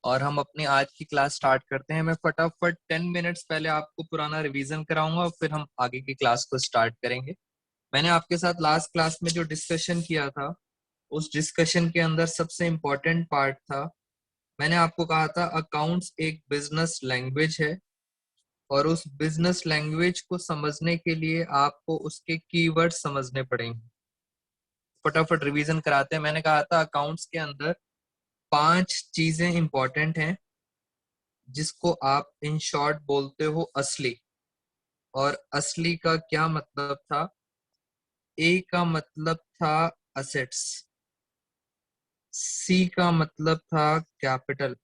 और हम अपनी आज की क्लास स्टार्ट करते हैं। मैं फटाफट 10 मिनट्स पहले आपको पुराना रिवीजन कराऊंगा और फिर हम आगे की क्लास को स्टार्ट करेंगे। मैंने आपके साथ लास्ट क्लास में जो डिस्कशन किया था, उस डिस्कशन के अंदर सबसे इम्पोर्टेंट पार्ट था, मैंने आपको कहा था अकाउंट्स एक बिजनेस लैंग्वेज है और उस बिजनेस लैंग्वेज को समझने के लिए आपको उसके कीवर्ड समझने पड़ेंगे। फटाफट रिवीजन कराते हैं। मैंने कहा था अकाउंट्स के अंदर 5 चीजें इंपॉर्टेंट हैं जिसको आप इन शॉर्ट बोलते हो असली। और असली का क्या मतलब था? ए का मतलब था असेट्स, सी का मतलब था कैपिटल,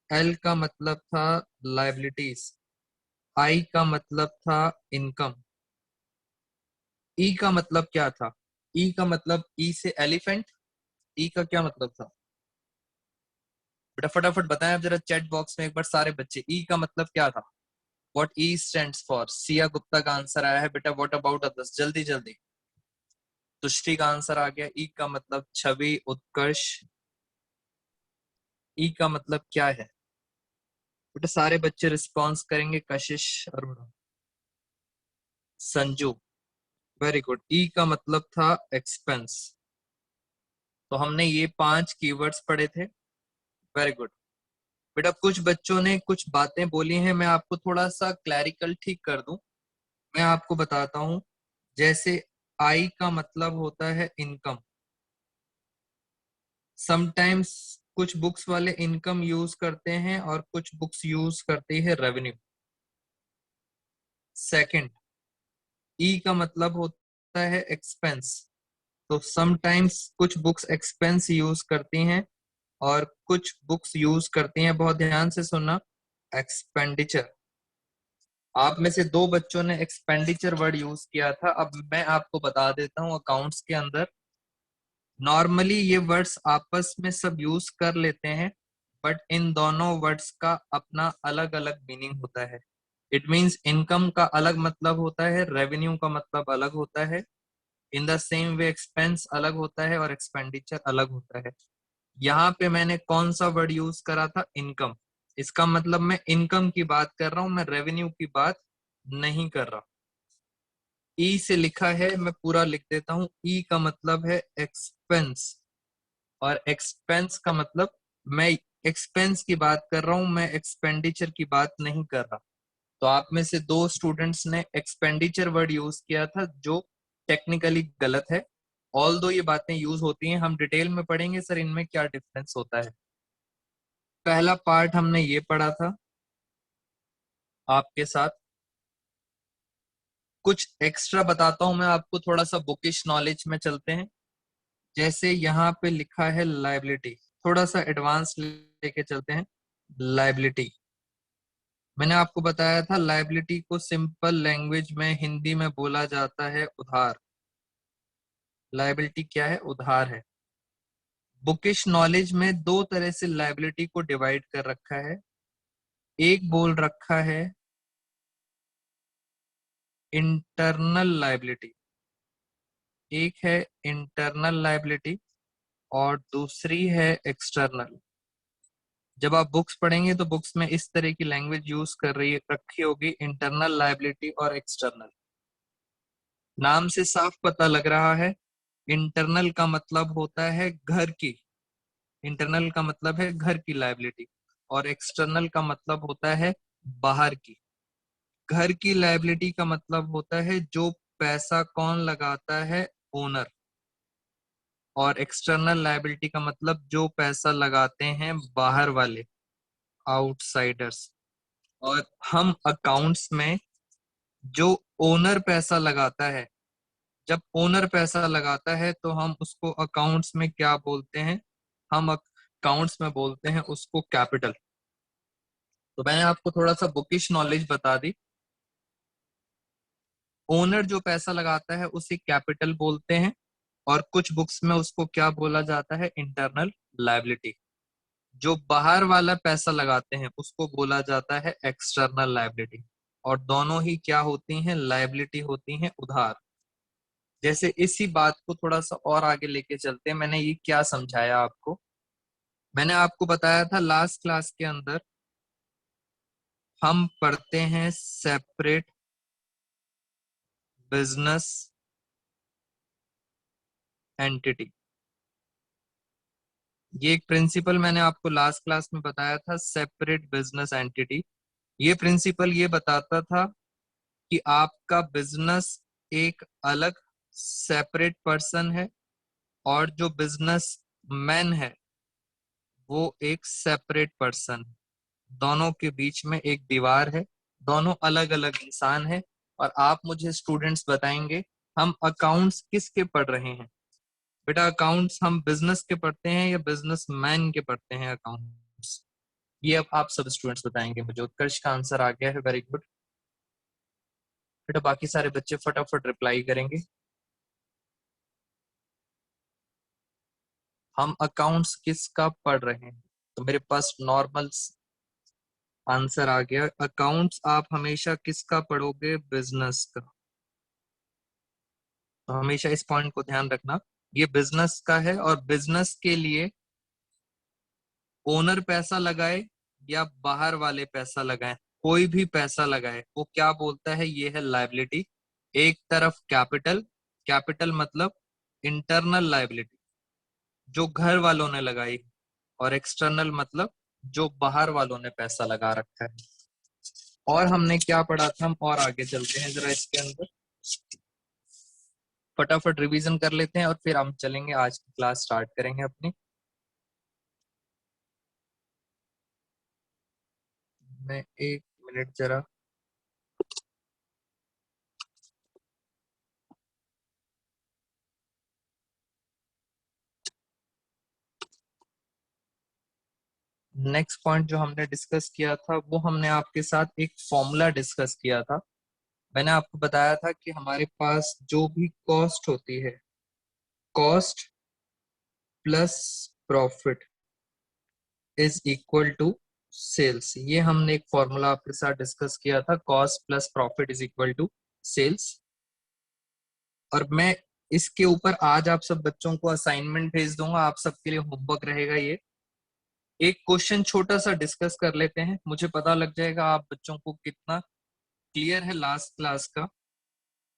एल का मतलब था लायबिलिटीज, आई का मतलब था इनकम, ई का मतलब क्या था? ई का मतलब ई से एलिफेंट, ई का क्या मतलब था बेटा? फटाफट बताएं आप जरा चैट बॉक्स में एक बार सारे बच्चे, ई का मतलब क्या था? What E stands for? Siya Gupta का आंसर आया है बेटा। What about others? जल्दी जल्दी। तुष्टि का आंसर आ गया। ई का मतलब छवि, उत्कर्ष। ई का मतलब क्या है बेटा? सारे बच्चे रिस्पॉन्स करेंगे। कशिश, अरुण, संजू, वेरी गुड। ई का मतलब था एक्सपेंस। तो हमने ये 5 कीवर्ड्स पढ़े थे। वेरी गुड बेटा। कुछ बच्चों ने कुछ बातें बोली हैं, मैं आपको थोड़ा सा क्लैरिकल ठीक कर दूं। मैं आपको बताता हूं। जैसे आई का मतलब होता है इनकम। समटाइम्स कुछ बुक्स वाले इनकम यूज करते हैं और कुछ बुक्स यूज करती है रेवेन्यू। सेकंड, ई का मतलब होता है एक्सपेंस। तो समटाइम्स कुछ बुक्स एक्सपेंस यूज करती हैं और कुछ बुक्स यूज करती हैं, बहुत ध्यान से सुनना, एक्सपेंडिचर। आप में से 2 बच्चों ने एक्सपेंडिचर वर्ड यूज किया था। अब मैं आपको बता देता हूं, अकाउंट्स के अंदर नॉर्मली ये वर्ड्स आपस में सब यूज कर लेते हैं, बट इन दोनों वर्ड्स का अपना अलग अलग मीनिंग होता है। इट मीन्स इनकम का अलग मतलब होता है, रेवेन्यू का मतलब अलग होता है। In the same way expense अलग होता है और एक्सपेंडिचर अलग होता है। यहाँ पे मैंने कौन सा वर्ड यूज करा था? इनकम। इसका मतलब मैं इनकम की बात कर रहा हूं, मैं रेवेन्यू की बात नहीं कर रहा। ई से लिखा है, मैं पूरा लिख देता हूं। ई का मतलब है एक्सपेंस और एक्सपेंस का मतलब, मैं एक्सपेंस की बात कर रहा हूं, मैं एक्सपेंडिचर की बात नहीं कर रहा। तो आप में से 2 स्टूडेंट्स ने एक्सपेंडिचर वर्ड यूज किया था, जो टेक्निकली गलत है। ऑल दो ये बातें यूज होती हैं, हम डिटेल में पढ़ेंगे सर इनमें क्या डिफरेंस होता है। पहला पार्ट हमने ये पढ़ा था आपके साथ। कुछ एक्स्ट्रा बताता हूं मैं आपको, थोड़ा सा बुकिश नॉलेज में चलते हैं। जैसे यहाँ पे लिखा है लाइबिलिटी, थोड़ा सा एडवांस लेके चलते हैं। लाइबिलिटी, मैंने आपको बताया था लाइबिलिटी को सिंपल लैंग्वेज में हिंदी में बोला जाता है उधार। लाइबिलिटी क्या है? उधार है। बुकिश नॉलेज में 2 तरह से लाइबिलिटी को डिवाइड कर रखा है। एक बोल रखा है इंटरनल लाइबिलिटी, एक है इंटरनल लाइबिलिटी और दूसरी है एक्सटर्नल। जब आप बुक्स पढ़ेंगे तो बुक्स में इस तरह की लैंग्वेज यूज कर रही रखी होगी, इंटरनल लाइबिलिटी और एक्सटर्नल। नाम से साफ पता लग रहा है, इंटरनल का मतलब होता है घर की, इंटरनल का मतलब है घर की लाइबिलिटी, और एक्सटर्नल का मतलब होता है बाहर की। घर की लाइबिलिटी का मतलब होता है जो पैसा कौन लगाता है? ओनर। और एक्सटर्नल लाइबिलिटी का मतलब जो पैसा लगाते हैं बाहर वाले, आउटसाइडर्स। और हम अकाउंट्स में जो ओनर पैसा लगाता है, जब ओनर पैसा लगाता है तो हम उसको अकाउंट्स में क्या बोलते हैं? हम अकाउंट्स में बोलते हैं उसको कैपिटल। तो मैंने आपको थोड़ा सा बुकिश नॉलेज बता दी। ओनर जो पैसा लगाता है उसे कैपिटल बोलते हैं, और कुछ बुक्स में उसको क्या बोला जाता है? Internal liability. जो बाहर वाला पैसा लगाते हैं उसको बोला जाता है एक्सटर्नल लायबिलिटी। और दोनों ही क्या होती हैं? लायबिलिटी होती हैं, उधार। जैसे इसी बात को थोड़ा सा और आगे लेके चलते हैं। मैंने ये क्या समझाया आपको? मैंने आपको बताया था लास्ट क्लास के अंदर हम पढ़ते हैं सेपरेट बिजनेस एंटिटी। ये एक प्रिंसिपल मैंने आपको लास्ट क्लास में बताया था, सेपरेट बिजनेस एंटिटी। ये प्रिंसिपल ये बताता था कि आपका बिजनेस एक अलग सेपरेट पर्सन है और जो बिजनेस मैन है वो एक सेपरेट पर्सन। दोनों के बीच में एक दीवार है, दोनों अलग अलग इंसान है। और आप मुझे स्टूडेंट्स बताएंगे हम अकाउंट्स किसके पढ़ रहे हैं। बेटा अकाउंट्स हम बिजनेस के पढ़ते हैं या बिजनेस मैन के पढ़ते हैं अकाउंट्स? ये अब आप सब स्टूडेंट्स बताएंगे मुझे। उत्कर्ष का आंसर आ गया है, वेरी गुड। बेटा बाकी सारे बच्चे फटाफट रिप्लाई करेंगे। हम अकाउंट्स किसका पढ़ रहे हैं? तो मेरे पास नॉर्मल आंसर आ गया। अकाउंट्स आप हमेशा किसका पढ़ोगे? बिजनेस का। तो हमेशा इस पॉइंट को ध्यान रखना, ये बिजनेस का है और बिजनेस के लिए ओनर पैसा लगाए या बाहर वाले पैसा लगाए, कोई भी पैसा लगाए, वो क्या बोलता है? ये है लायबिलिटी। एक तरफ कैपिटल, कैपिटल मतलब इंटरनल लायबिलिटी जो घर वालों ने लगाई, और एक्सटर्नल मतलब जो बाहर वालों ने पैसा लगा रखा है। और हमने क्या पढ़ा था? हम और आगे चलते हैं जरा इसके अंदर, फटाफट रिवीजन कर लेते हैं और फिर हम चलेंगे, आज की क्लास स्टार्ट करेंगे अपनी। मैं एक मिनट जरा, नेक्स्ट पॉइंट जो हमने डिस्कस किया था वो हमने आपके साथ एक फॉर्मूला डिस्कस किया था। मैंने आपको बताया था कि हमारे पास जो भी कॉस्ट होती है, cost plus profit is equal to sales. ये हमने एक फॉर्मूला आपके साथ डिस्कस किया था, cost plus profit is equal to sales. और मैं इसके ऊपर आज आप सब बच्चों को असाइनमेंट भेज दूंगा, आप सबके लिए होमवर्क रहेगा ये। एक क्वेश्चन छोटा सा डिस्कस कर लेते हैं, मुझे पता लग जाएगा आप बच्चों को कितना क्लियर है लास्ट क्लास का।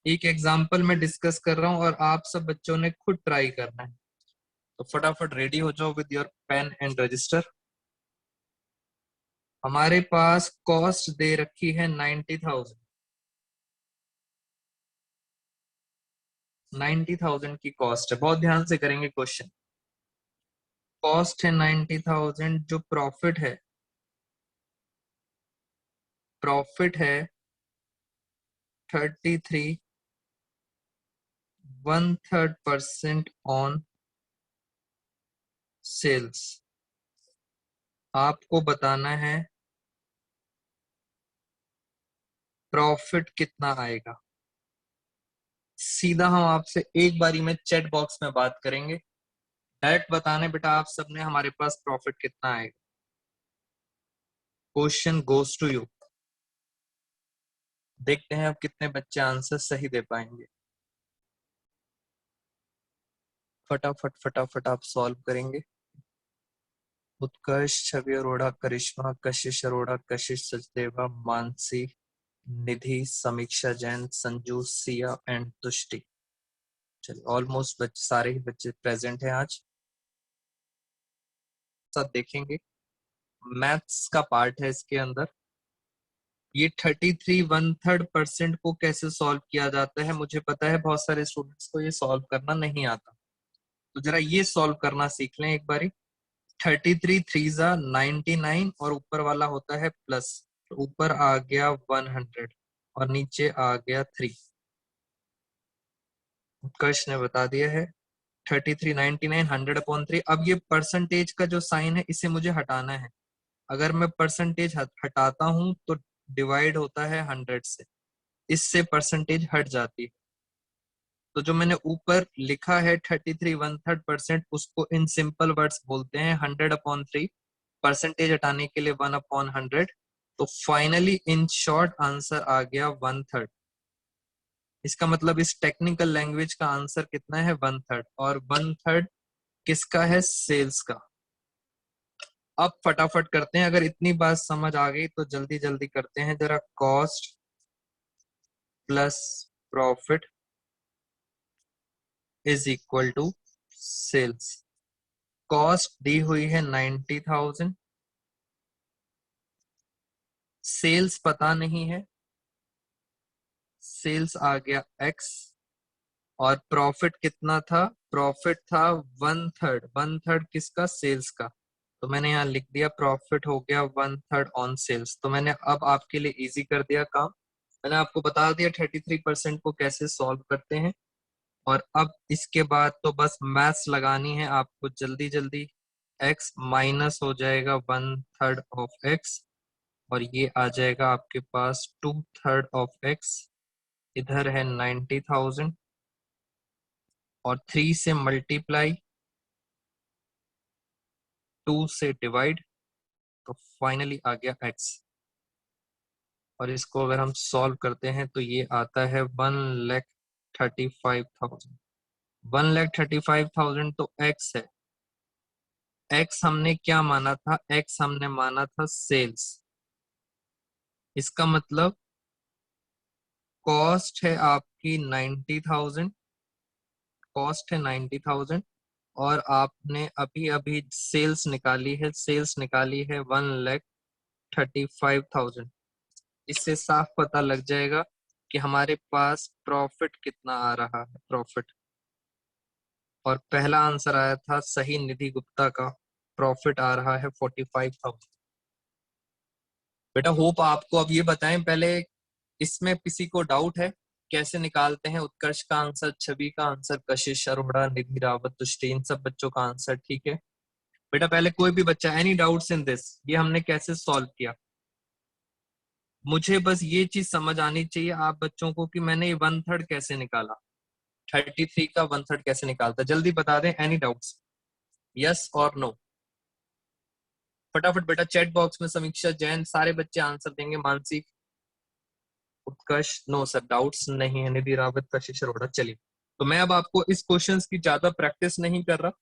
एक एग्जाम्पल मैं डिस्कस कर रहा हूं और आप सब बच्चों ने खुद ट्राई करना है। तो फटाफट रेडी हो जाओ with your pen and register. हमारे पास कॉस्ट दे रखी है 90,000। 90,000 की कॉस्ट है, बहुत ध्यान से करेंगे क्वेश्चन। कॉस्ट है 90,000, जो प्रॉफिट है, प्रॉफिट है 33 1/3% ऑन सेल्स। आपको बताना है प्रॉफिट कितना आएगा। सीधा हम आपसे एक बारी में चैट बॉक्स में बात करेंगे, डायरेक्ट बताने बेटा आप सबने हमारे पास प्रॉफिट कितना आएगा। Question goes to you. देखते हैं अब कितने बच्चे आंसर सही दे पाएंगे। फटाफट फटाफट आप सॉल्व करेंगे। उत्कर्ष, छवि अरोड़ा, करिश्मा, कशिश अरोड़ा, कशिश सचदेवा, मानसी, निधि, समीक्षा जैन, संजू, सिया एंड तुष्टि। चलिए ऑलमोस्ट बच्चे, सारे ही बच्चे प्रेजेंट हैं आज। सब देखेंगे, मैथ्स का पार्ट है इसके अंदर। ये 33 1/3% को कैसे सॉल्व किया जाता है मुझे पता है, बहुत सारे स्टूडेंट्स को ये सॉल्व करना नहीं आता, तो जरा ये सॉल्व करना सीख लें एक बारी। 33 3 जा 99 और ऊपर वाला होता है प्लस, तो ऊपर आ गया 100 और नीचे आ गया 3। उत्कर्ष ने बता दिया है 33 99 100/3। अब ये परसेंटेज का जो साइन है इसे मुझे हटाना है। अगर मैं परसेंटेज हटाता हूं तो डिवाइड होता है 100 से, इससे परसेंटेज हट जाती है। तो जो मैंने ऊपर लिखा है 33 1/3%, उसको इन सिंपल वर्ड्स बोलते हैं 100/3। परसेंटेज हटाने के लिए 1/100। तो फाइनली इन शॉर्ट आंसर आ गया 1/3। इसका मतलब इस टेक्निकल लैंग्वेज का आंसर कितना है? 1/3। और 1/3 किसका है? सेल्स का। अब फटाफट करते हैं, अगर इतनी बात समझ आ गई तो जल्दी जल्दी करते हैं जरा। Cost plus profit is equal to sales. Cost दी हुई है 90,000, सेल्स पता नहीं है, सेल्स आ गया x, और प्रॉफिट कितना था? प्रॉफिट था 1/3। 1/3 किसका? सेल्स का। तो मैंने यहाँ लिख दिया प्रॉफिट हो गया 1/3 ऑन सेल्स। तो मैंने अब आपके लिए इजी कर दिया काम। मैंने आपको बता दिया 33% को कैसे सॉल्व करते हैं। और अब इसके बाद तो बस मैथ्स लगानी है आपको जल्दी जल्दी। x माइनस हो जाएगा 1/3 ऑफ x, और ये आ जाएगा आपके पास 2/3 ऑफ x। इधर है 90,000 और 3 से मल्टीप्लाई, 2 से डिवाइड, तो फाइनली आ गया x। और इसको अगर हम सॉल्व करते हैं तो ये आता है 1,35,000। 1,35,000 तो x है। x हमने क्या माना था? x हमने माना था सेल्स। इसका मतलब कॉस्ट है आपकी 90,000, कॉस्ट है 90,000, और आपने अभी अभी सेल्स निकाली है, सेल्स निकाली है 1,35,000। इससे साफ पता लग जाएगा कि हमारे पास प्रॉफिट कितना आ रहा है। प्रॉफिट, और पहला आंसर आया था सही निधि गुप्ता का, प्रॉफिट आ रहा है 45,000। बेटा होप आपको अब ये बताएं, पहले इसमें किसी को डाउट है कैसे निकालते हैं? उत्कर्ष का आंसर, छवि का आंसर, कशिश अरोड़ा, निधि रावत, तुष्टि, इन सब बच्चों का आंसर ठीक है। बेटा पहले कोई भी बच्चा, एनी डाउट्स इन दिस, ये हमने कैसे सॉल्व किया? मुझे बस ये चीज समझ आनी चाहिए आप बच्चों को कि मैंने 1/3 कैसे निकाला, 33 का 1/3 कैसे निकालता, जल्दी बता दें। Any doubts? यस और नो? फटाफट बेटा चैट बॉक्स में समीक्षा जैन, सारे बच्चे आंसर देंगे। मानसी, उत्कर्ष, नो सर डाउट्स नहीं है। निधि रावत, कशिश अरोड़ा। चलिए, तो मैं अब आपको इस क्वेश्चंस की ज्यादा प्रैक्टिस नहीं कर रहा।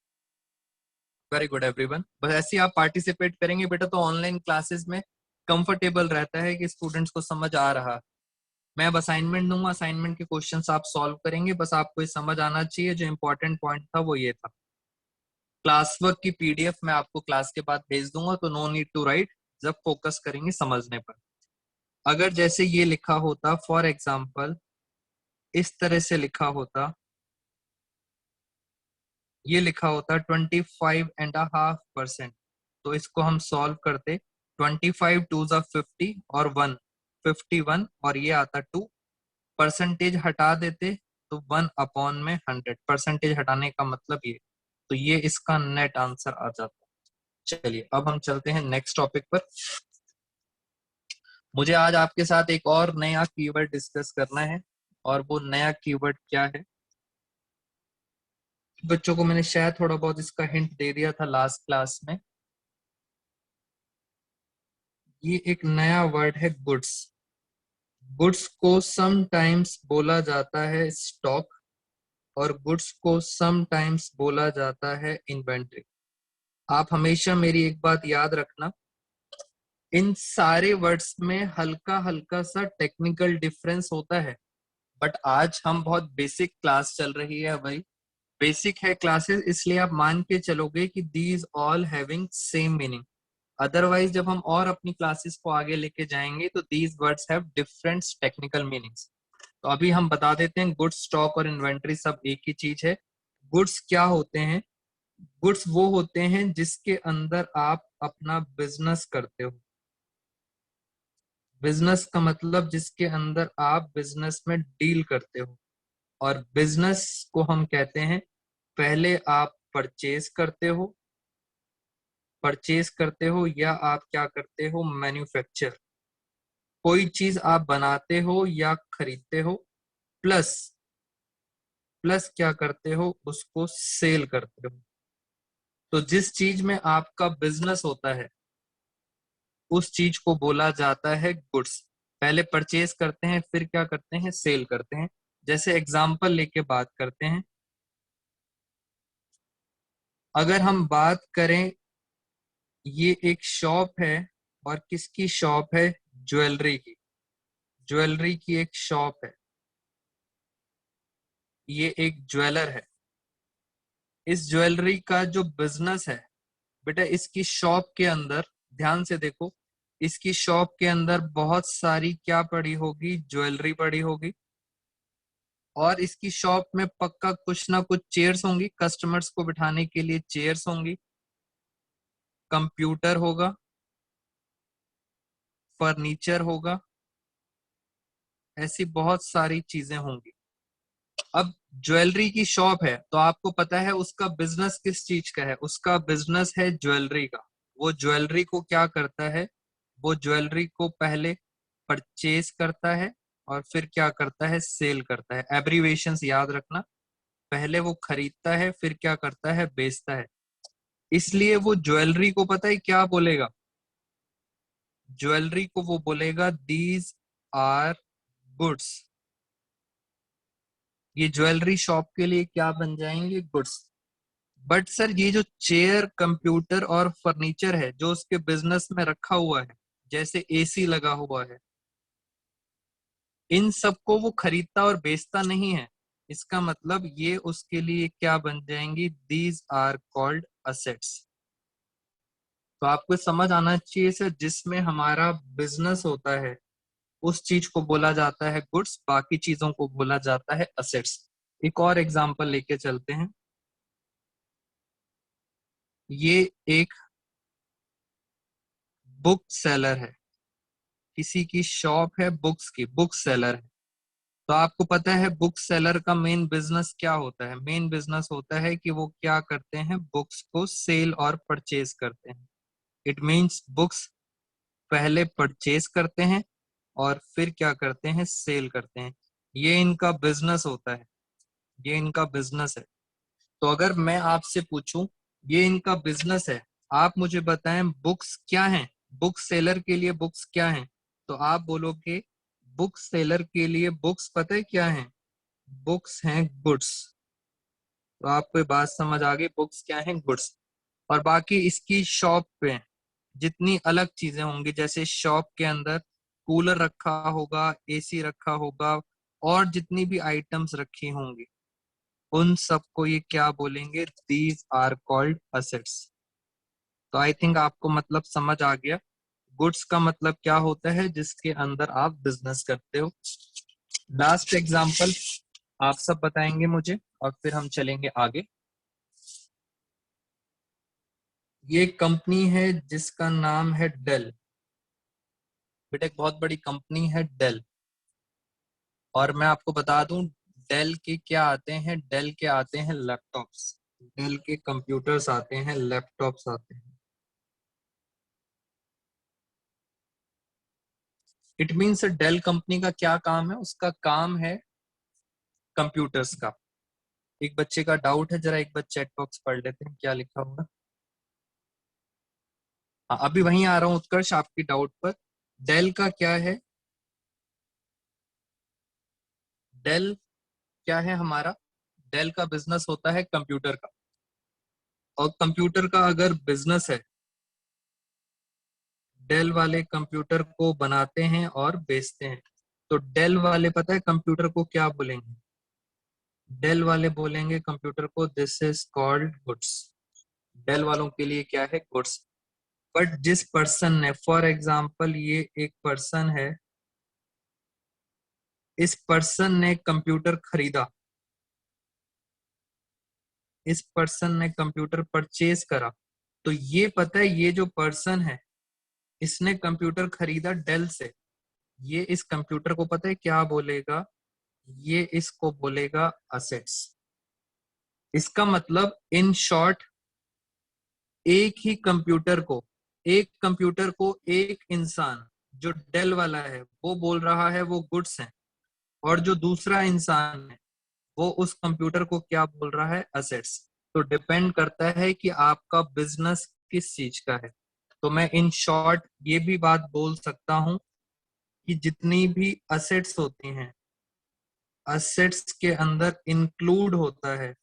वेरी गुड एवरीवन, बस ऐसे ही आप पार्टिसिपेट करेंगे बेटा तो ऑनलाइन क्लासेस में कंफर्टेबल रहता है कि स्टूडेंट्स को समझ आ रहा है। मैं अब असाइनमेंट दूंगा, असाइनमेंट के क्वेश्चंस आप सॉल्व करेंगे, बस आपको ये समझ आना चाहिए। जो इंपॉर्टेंट पॉइंट था वो ये था। क्लास वर्क की पीडीएफ मैं आपको क्लास के बाद भेज दूंगा, तो नो नीड टू राइट, जब फोकस करेंगे समझने पर। अगर जैसे ये लिखा होता, फॉर एग्जाम्पल इस तरह से लिखा होता, ये लिखा होता 25.5%, तो इसको हम सॉल्व करते। 25 टू ज़ा 50 और 1 51, और ये आता 2। परसेंटेज हटा देते तो 1/100। परसेंटेज हटाने का मतलब ये, तो ये इसका नेट आंसर आ जाता। चलिए अब हम चलते हैं नेक्स्ट टॉपिक पर। मुझे आज आपके साथ एक और नया कीवर्ड डिस्कस करना है, और वो नया कीवर्ड क्या है? बच्चों को मैंने शायद थोड़ा बहुत इसका हिंट दे दिया था लास्ट क्लास में। ये एक नया वर्ड है गुड्स। गुड्स को समटाइम्स बोला जाता है स्टॉक, और गुड्स को समटाइम्स बोला जाता है इन्वेंट्री। आप हमेशा मेरी एक बात याद रखना, इन सारे वर्ड्स में हल्का हल्का सा टेक्निकल डिफरेंस होता है, बट आज हम बहुत बेसिक क्लास चल रही है भाई, बेसिक है क्लासेस, इसलिए आप मान के चलोगे कि these all having same meaning. Otherwise जब हम और अपनी क्लासेस को आगे लेके जाएंगे तो these words have different technical meanings. तो अभी हम बता देते हैं, गुड्स, स्टॉक और इन्वेंट्री सब एक ही चीज है। गुड्स क्या होते हैं? गुड्स वो होते हैं जिसके अंदर आप अपना बिजनेस करते हो। बिजनेस का मतलब जिसके अंदर आप बिजनेस में डील करते हो। और बिजनेस को हम कहते हैं, पहले आप परचेज करते हो, परचेज करते हो, या आप क्या करते हो? मैन्युफैक्चर, कोई चीज आप बनाते हो या खरीदते हो, प्लस प्लस क्या करते हो? उसको सेल करते हो। तो जिस चीज में आपका बिजनेस होता है उस चीज को बोला जाता है गुड्स। पहले परचेज करते हैं, फिर क्या करते हैं? सेल करते हैं। जैसे एग्जाम्पल लेके बात करते हैं, अगर हम बात करें ये एक शॉप है, और किसकी शॉप है? ज्वेलरी की। ज्वेलरी की एक शॉप है, ये एक ज्वेलर है। इस ज्वेलरी का जो बिजनेस है बेटा, इसकी शॉप के अंदर ध्यान से देखो, इसकी शॉप के अंदर बहुत सारी क्या पड़ी होगी? ज्वेलरी पड़ी होगी। और इसकी शॉप में पक्का कुछ ना कुछ चेयर्स होंगी, कस्टमर्स को बिठाने के लिए चेयर्स होंगी, कंप्यूटर होगा, फर्नीचर होगा, ऐसी बहुत सारी चीजें होंगी। अब ज्वेलरी की शॉप है तो आपको पता है उसका बिजनेस किस चीज का है? उसका बिजनेस है ज्वेलरी का। वो ज्वेलरी को क्या करता है? वो ज्वेलरी को पहले परचेज करता है और फिर क्या करता है? सेल करता है। एब्रीवेशंस याद रखना, पहले वो खरीदता है फिर क्या करता है? बेचता है। इसलिए वो ज्वेलरी को पता है क्या बोलेगा? ज्वेलरी को वो बोलेगा दीज आर गुड्स। ये ज्वेलरी शॉप के लिए क्या बन जाएंगे? गुड्स। बट सर ये जो चेयर, कंप्यूटर और फर्नीचर है जो उसके बिजनेस में रखा हुआ है, जैसे एसी लगा हुआ है, इन सबको वो खरीदता और बेचता नहीं है। इसका मतलब ये उसके लिए क्या बन जाएंगी? These are called assets. तो आपको समझ आना चाहिए सर, जिसमें हमारा बिजनेस होता है उस चीज को बोला जाता है गुड्स, बाकी चीजों को बोला जाता है असेट्स। एक और एग्जांपल लेके चलते हैं। ये एक बुक सेलर है, किसी की शॉप है बुक्स की, बुक सेलर है। तो आपको पता है बुक सेलर का मेन बिजनेस क्या होता है? मेन बिजनेस होता है कि वो क्या करते हैं? बुक्स को सेल और परचेज करते हैं। इट मीन्स बुक्स पहले परचेज करते हैं और फिर क्या करते हैं? सेल करते हैं। ये इनका बिजनेस होता है, ये इनका बिजनेस है। तो अगर मैं आपसे पूछूं ये इनका बिजनेस है, आप मुझे बताएं बुक्स क्या हैं? बुक सेलर के लिए बुक्स क्या हैं? तो आप बोलोगे बुक सेलर के लिए बुक्स पता है क्या है? बुक्स हैं गुड्स। तो आपको ये बात समझ आ गई, बुक्स क्या हैं? गुड्स। और बाकी इसकी शॉप पे जितनी अलग चीजें होंगी, जैसे शॉप के अंदर कूलर रखा होगा, एसी रखा होगा, और जितनी भी आइटम्स रखी होंगी, उन सबको ये क्या बोलेंगे? These are called assets. तो आई थिंक आपको मतलब समझ आ गया गुड्स का मतलब क्या होता है, जिसके अंदर आप बिजनेस करते हो। लास्ट एग्जांपल आप सब बताएंगे मुझे और फिर हम चलेंगे आगे। ये कंपनी है जिसका नाम है डेल। बेटा एक बहुत बड़ी कंपनी है डेल, और मैं आपको बता दूं डेल के क्या आते हैं? डेल के आते हैं लैपटॉप्स, डेल के कंप्यूटर्स आते हैं, लैपटॉप्स आते हैं। इट मीन्स डेल कंपनी का क्या काम है? उसका काम है कंप्यूटर्स का। एक बच्चे का डाउट है, जरा एक बार चैट बॉक्स पढ़ लेते हैं क्या लिखा हुआ। हाँ अभी वहीं आ रहा हूँ उत्कर्ष आपकी डाउट पर। डेल का क्या है? डेल क्या है हमारा? डेल का बिजनेस होता है कंप्यूटर का। और कंप्यूटर का अगर बिजनेस है, डेल वाले कंप्यूटर को बनाते हैं और बेचते हैं। तो डेल वाले पता है कंप्यूटर को क्या बोलेंगे? डेल वाले बोलेंगे कंप्यूटर को this is called goods. Dell वालों के लिए क्या है? गुड्स। बट जिस पर्सन ने, फॉर एग्जाम्पल ये एक पर्सन है, इस पर्सन ने कंप्यूटर खरीदा, इस पर्सन ने कंप्यूटर परचेज करा, तो ये पता है ये जो पर्सन है इसने कंप्यूटर खरीदा डेल से, ये इस कंप्यूटर को पता है क्या बोलेगा? ये इसको बोलेगा असेट्स। इसका मतलब इन शॉर्ट एक ही कंप्यूटर को, एक कंप्यूटर को एक इंसान जो डेल वाला है वो बोल रहा है वो गुड्स है, और जो दूसरा इंसान है वो उस कंप्यूटर को क्या बोल रहा है? असेट्स। तो डिपेंड करता है कि आपका बिजनेस किस चीज का है। तो मैं इन शॉर्ट ये भी बात बोल सकता हूं कि जितनी भी असेट्स होती हैं, असेट्स के अंदर इंक्लूड होता है,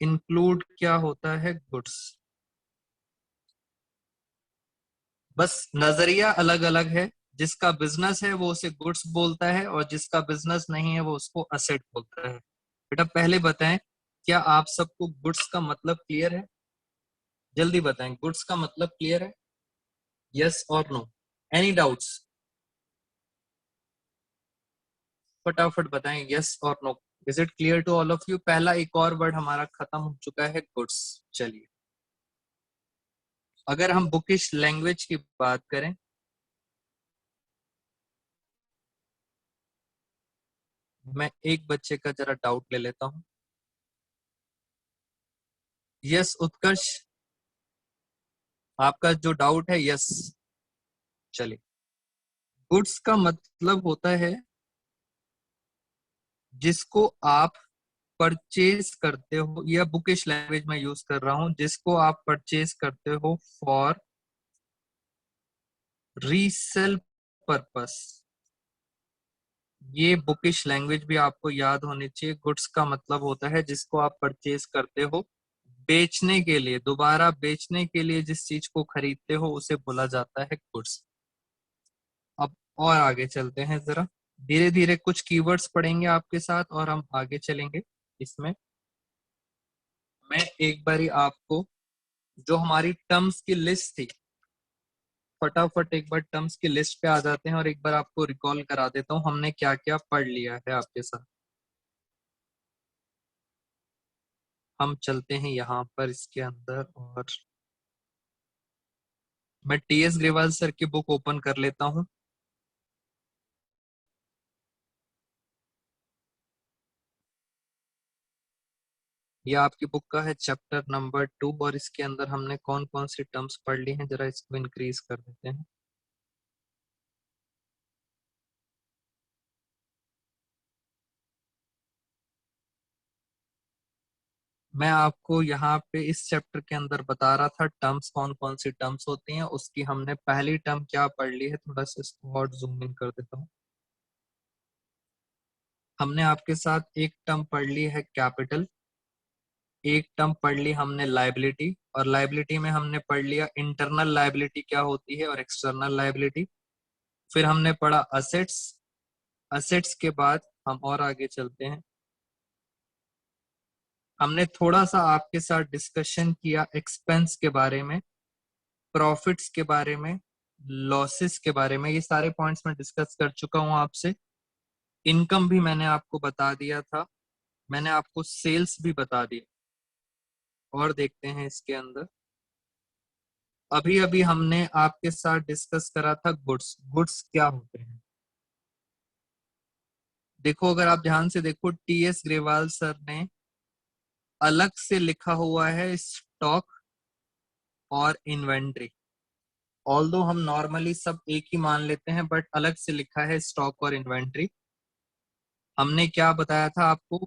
इंक्लूड क्या होता है? गुड्स। बस नजरिया अलग अलग है। जिसका बिजनेस है वो उसे गुड्स बोलता है, और जिसका बिजनेस नहीं है वो उसको असेट बोलता है। बेटा पहले बताएं, क्या आप सबको गुड्स का मतलब क्लियर है? जल्दी बताएं, गुड्स का मतलब क्लियर है? यस और नो? Any doubts? फटाफट बताएं यस और no. Is it clear to all of you? पहला एक और वर्ड हमारा खत्म हो चुका है, गुड्स। चलिए, अगर हम बुकिश लैंग्वेज की बात करें, मैं एक बच्चे का जरा डाउट ले लेता हूं। यस उत्कर्ष, आपका जो डाउट है, यस। चलिए, गुड्स का मतलब होता है जिसको आप परचेज करते हो, या बुकिश लैंग्वेज में यूज कर रहा हूं, जिसको आप परचेज करते हो फॉर रीसेल पर्पस। ये बुकिश लैंग्वेज भी आपको याद होनी चाहिए। गुड्स का मतलब होता है जिसको आप परचेज करते हो बेचने के लिए, दोबारा बेचने के लिए जिस चीज को खरीदते हो उसे बोला जाता है गुड्स। अब और आगे चलते हैं जरा, धीरे धीरे कुछ कीवर्ड्स पढ़ेंगे आपके साथ और हम आगे चलेंगे इसमें। मैं एक बारी आपको जो हमारी टर्म्स की लिस्ट थी, फटाफट एक बार टर्म्स की लिस्ट पे आ जाते हैं और एक बार आपको रिकॉल करा देता हूँ हमने क्या क्या पढ़ लिया है आपके साथ। हम चलते हैं यहाँ पर इसके अंदर, और मैं टीएस ग्रेवाल सर की बुक ओपन कर लेता हूँ। ये आपकी बुक का है चैप्टर नंबर 2, और इसके अंदर हमने कौन कौन सी टर्म्स पढ़ ली हैं, जरा इसको इंक्रीज कर देते हैं। मैं आपको यहाँ पे इस चैप्टर के अंदर बता रहा था टर्म्स कौन कौन सी टर्म्स होती हैं। उसकी हमने पहली टर्म क्या पढ़ ली है, थोड़ा सा इसको और जूम इन कर देता हूँ। हमने आपके साथ एक टर्म पढ़ ली है कैपिटल, एक टर्म पढ़ ली हमने लाइबिलिटी, और लाइबिलिटी में हमने पढ़ लिया इंटरनल लाइबिलिटी क्या होती है और एक्सटर्नल लाइबिलिटी। फिर हमने पढ़ा असेट्स। असेट्स के बाद हम और आगे चलते हैं। हमने थोड़ा सा आपके साथ डिस्कशन किया एक्सपेंस के बारे में, प्रॉफिट्स के बारे में, लॉसेस के बारे में। ये सारे पॉइंट्स मैं डिस्कस कर चुका हूं आपसे। इनकम भी मैंने आपको बता दिया था, मैंने आपको सेल्स भी बता दिया। और देखते हैं इसके अंदर, अभी अभी हमने आपके साथ डिस्कस करा था गुड्स। गुड्स क्या होते हैं देखो, अगर आप ध्यान से देखो, टीएस ग्रेवाल सर ने अलग से लिखा हुआ है स्टॉक और इन्वेंट्री। ऑल्दो हम नॉर्मली सब एक ही मान लेते हैं, बट अलग से लिखा है स्टॉक और इन्वेंट्री। हमने क्या बताया था आपको,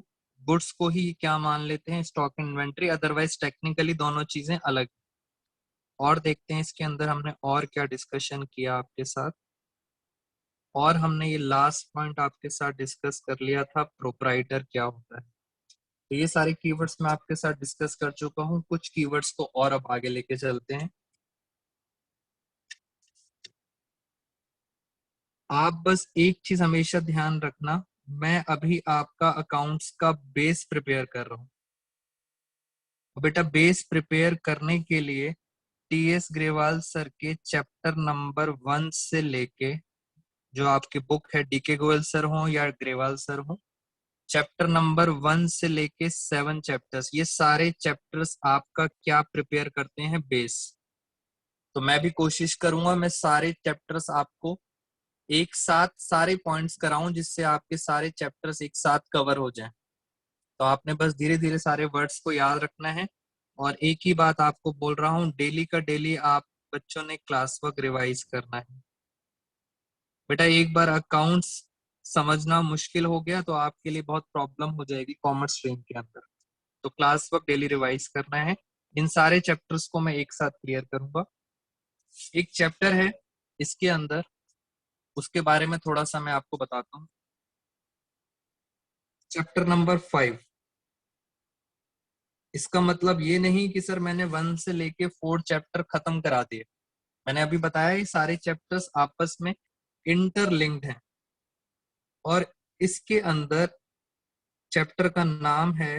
गुड्स को ही क्या मान लेते हैं, स्टॉक इन्वेंट्री, अदरवाइज टेक्निकली दोनों चीजें अलग। और देखते हैं इसके अंदर हमने और क्या डिस्कशन किया आपके साथ। और हमने ये लास्ट पॉइंट आपके साथ डिस्कस कर लिया था, प्रोप्राइटर क्या होता है। तो ये सारे कीवर्ड्स मैं आपके साथ डिस्कस कर चुका हूँ। कुछ कीवर्ड्स को और अब आगे लेके चलते हैं। आप बस एक चीज हमेशा ध्यान रखना, मैं अभी आपका अकाउंट्स का बेस प्रिपेयर कर रहा हूँ। बेटा बेस प्रिपेयर करने के लिए टीएस ग्रेवाल सर के चैप्टर नंबर 1 से लेके, जो आपकी बुक है, डीके गोयल सर हो या ग्रेवाल सर हो, चैप्टर नंबर 1 से लेके 7 चैप्टर्स, ये सारे चैप्टर्स आपका क्या प्रिपेयर करते हैं, बेस। तो मैं भी कोशिश करूंगा मैं सारे चैप्टर्स आपको एक साथ सारे पॉइंट्स कराऊं, जिससे आपके सारे चैप्टर्स एक साथ कवर हो जाएं। तो आपने बस धीरे धीरे सारे वर्ड्स को याद रखना है। और एक ही बात आपको बोल रहा हूँ, डेली का डेली आप बच्चों ने क्लास वर्क रिवाइज करना है। बेटा एक बार अकाउंट्स समझना मुश्किल हो गया तो आपके लिए बहुत प्रॉब्लम हो जाएगी कॉमर्स स्ट्रीम के अंदर। तो क्लास वर्क डेली रिवाइज करना है। इन सारे चैप्टर्स को मैं एक साथ क्लियर करूंगा। एक चैप्टर है इसके अंदर, उसके बारे में थोड़ा सा मैं आपको बताता हूँ। Chapter number 5। इसका मतलब ये नहीं कि सर मैंने 1 से लेके 4 चैप्टर खत्म करा दिए। मैंने अभी बताया ये सारे चैप्टर्स आपस में इंटरलिंक्ड हैं। और इसके अंदर चैप्टर का नाम है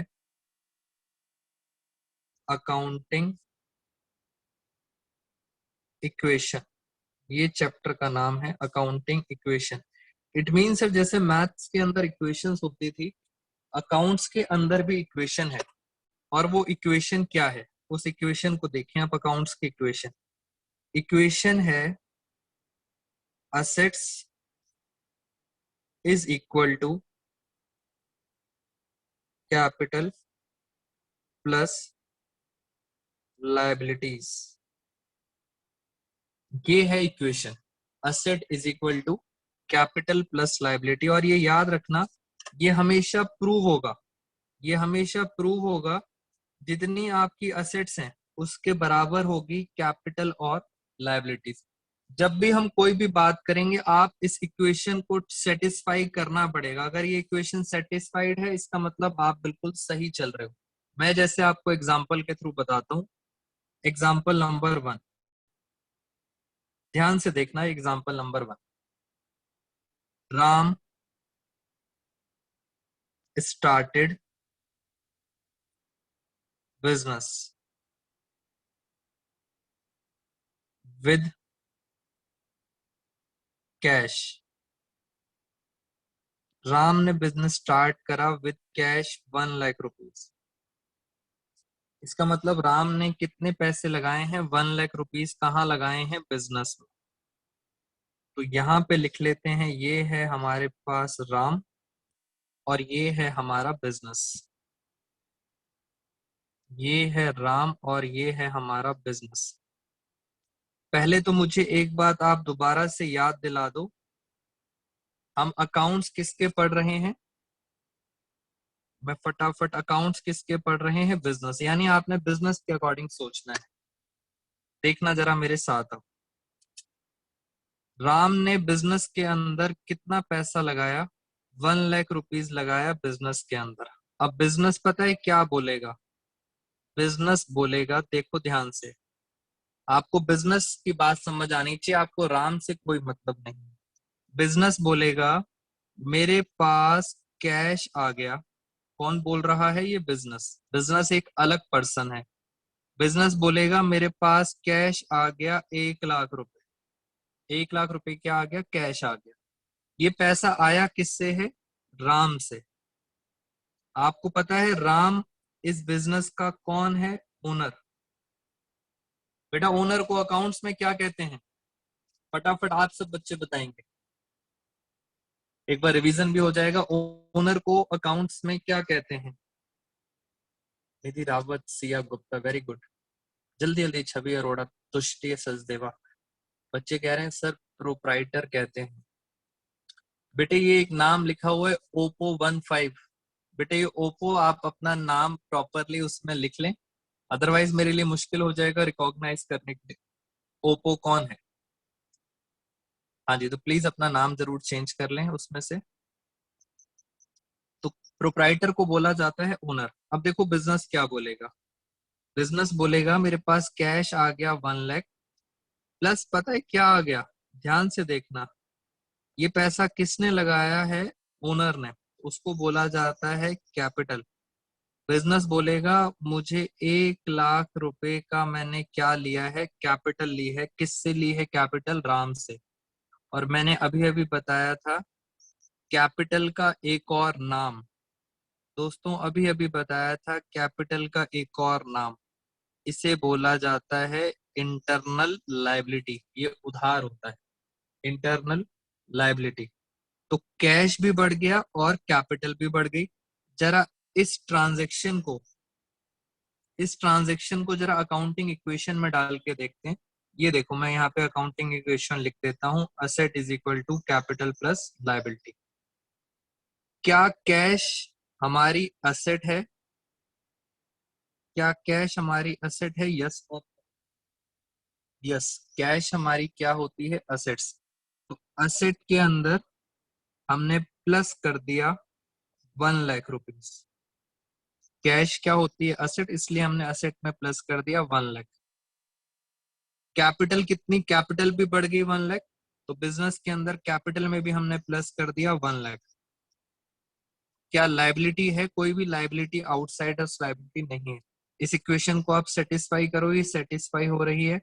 अकाउंटिंग इक्वेशन। ये चैप्टर का नाम है अकाउंटिंग इक्वेशन। इट मीन्स जैसे मैथ्स के अंदर इक्वेशंस होती थी, अकाउंट्स के अंदर भी इक्वेशन है। और वो इक्वेशन क्या है, उस इक्वेशन को देखें आप। अकाउंट्स की इक्वेशन, इक्वेशन है assets is equal to capital plus liabilities. ये है equation, asset is equal to capital plus liability. और ये याद रखना, ये हमेशा प्रूव होगा, ये हमेशा प्रूव होगा जितनी आपकी असेट्स हैं उसके बराबर होगी कैपिटल और लायबिलिटीज। जब भी हम कोई भी बात करेंगे, आप इस इक्वेशन को सेटिस्फाई करना पड़ेगा। अगर ये इक्वेशन सेटिस्फाइड है, इसका मतलब आप बिल्कुल सही चल रहे हो। मैं जैसे आपको एग्जांपल के थ्रू बताता हूं। एग्जांपल नंबर 1, ध्यान से देखना। Example number 1, Ram started business with cash. Ram ने बिजनेस स्टार्ट करा विद कैश 1 लाख रुपीज। इसका मतलब राम ने कितने पैसे लगाए हैं? 1 लाख रुपीज। कहाँ लगाए हैं? बिजनेस में। तो यहाँ पे लिख लेते हैं, ये है हमारे पास राम और ये है हमारा बिजनेस। ये है राम और ये है हमारा बिजनेस। पहले तो मुझे एक बात आप दोबारा से याद दिला दो, हम अकाउंट्स किसके पढ़ रहे हैं? मैं फटाफट, अकाउंट्स किसके पढ़ रहे हैं? बिजनेस। यानी आपने बिजनेस के अकॉर्डिंग सोचना है। देखना जरा मेरे साथ अब। राम ने बिजनेस के अंदर कितना पैसा लगाया? 1 लाख रुपीज लगाया बिजनेस के अंदर। अब बिजनेस पता है क्या बोलेगा? बिजनेस बोलेगा, देखो ध्यान से, आपको बिजनेस की बात समझ आनी चाहिए, आपको राम से कोई मतलब नहीं। बिजनेस बोलेगा मेरे पास कैश आ गया। कौन बोल रहा है? ये बिजनेस। बिजनेस एक अलग पर्सन है। बिजनेस बोलेगा मेरे पास कैश आ गया 1 लाख रुपए। 1 लाख रुपए क्या आ गया? कैश आ गया। ये पैसा आया किससे है? राम से। आपको पता है राम इस बिजनेस का कौन है? ओनर। बेटा ओनर को अकाउंट्स में क्या कहते हैं? फटाफट आप सब बच्चे बताएंगे, एक बार रिवीजन भी हो जाएगा। ओनर को अकाउंट्स में क्या कहते हैं? निधि रावत, सिया गुप्ता, वेरी गुड। जल्दी जल्दी, छवि अरोड़ा, तुष्टि सचदेवा। बच्चे कह रहे हैं सर प्रोप्राइटर कहते हैं। बेटे ये एक नाम लिखा हुआ है ओप्पो 15। बेटे ये ओप्पो, आप अपना नाम प्रॉपरली उसमें लिख लें, अदरवाइज मेरे लिए मुश्किल हो जाएगा रिकॉग्नाइज करने के लिए। ओप्पो कौन है? हाँ जी, तो प्लीज अपना नाम जरूर चेंज कर लें उसमें से। तो प्रोप्राइटर को बोला जाता है ओनर। अब देखो बिजनेस क्या बोलेगा? बिजनेस बोलेगा मेरे पास कैश आ गया 1 लाख, प्लस पता है क्या आ गया? ध्यान से देखना, ये पैसा किसने लगाया है? ओनर ने। उसको बोला जाता है कैपिटल। बिजनेस बोलेगा मुझे 1 लाख रुपए का मैंने क्या लिया है? कैपिटल ली है। किससे ली है कैपिटल? राम से। और मैंने अभी अभी बताया था कैपिटल का एक और नाम, दोस्तों अभी अभी बताया था कैपिटल का एक और नाम, इसे बोला जाता है इंटरनल लायबिलिटी। ये उधार होता है, इंटरनल लायबिलिटी। तो कैश भी बढ़ गया और कैपिटल भी बढ़ गई। जरा इस ट्रांजैक्शन को, इस ट्रांजैक्शन को जरा अकाउंटिंग इक्वेशन में डाल के देखते हैं। ये देखो, मैं यहाँ पे अकाउंटिंग इक्वेशन लिख देता हूँ, asset is equal to capital plus liability. क्या कैश हमारी असेट है? क्या कैश हमारी असेट है? यस और यस। कैश हमारी क्या होती है? असेट्स। तो असेट के अंदर हमने प्लस कर दिया 1 लाख रुपीज। कैश क्या होती है? असेट, इसलिए हमने असेट में प्लस कर दिया 1 लाख। कैपिटल कितनी, कैपिटल भी बढ़ गई 1 लाख, तो बिजनेस के अंदर कैपिटल में भी हमने प्लस कर दिया 1 लाख। क्या लाइबिलिटी है? कोई भी लाइबिलिटी आउटसाइडर्स लाइबिलिटी नहीं है। इस इक्वेशन को आप सेटिस्फाई करो, ये सेटिस्फाई हो रही है।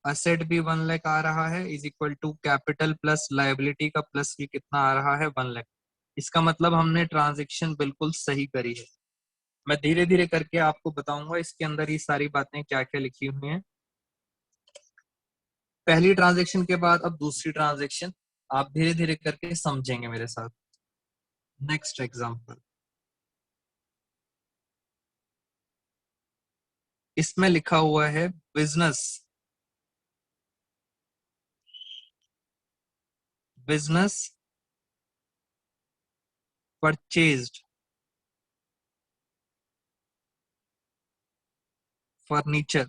असेट भी 1 लाख आ रहा है is equal to capital plus liability का प्लस भी कितना आ रहा है 1 लाख। इसका मतलब हमने ट्रांजेक्शन बिल्कुल सही करी है। मैं धीरे धीरे करके आपको बताऊंगा इसके अंदर ये सारी बातें क्या क्या लिखी हुई हैं। पहली ट्रांजेक्शन के बाद अब दूसरी ट्रांजेक्शन, आप धीरे धीरे करके समझेंगे मेरे साथ। नेक्स्ट एग्जांपल, इसमें लिखा हुआ है business business purchased furniture.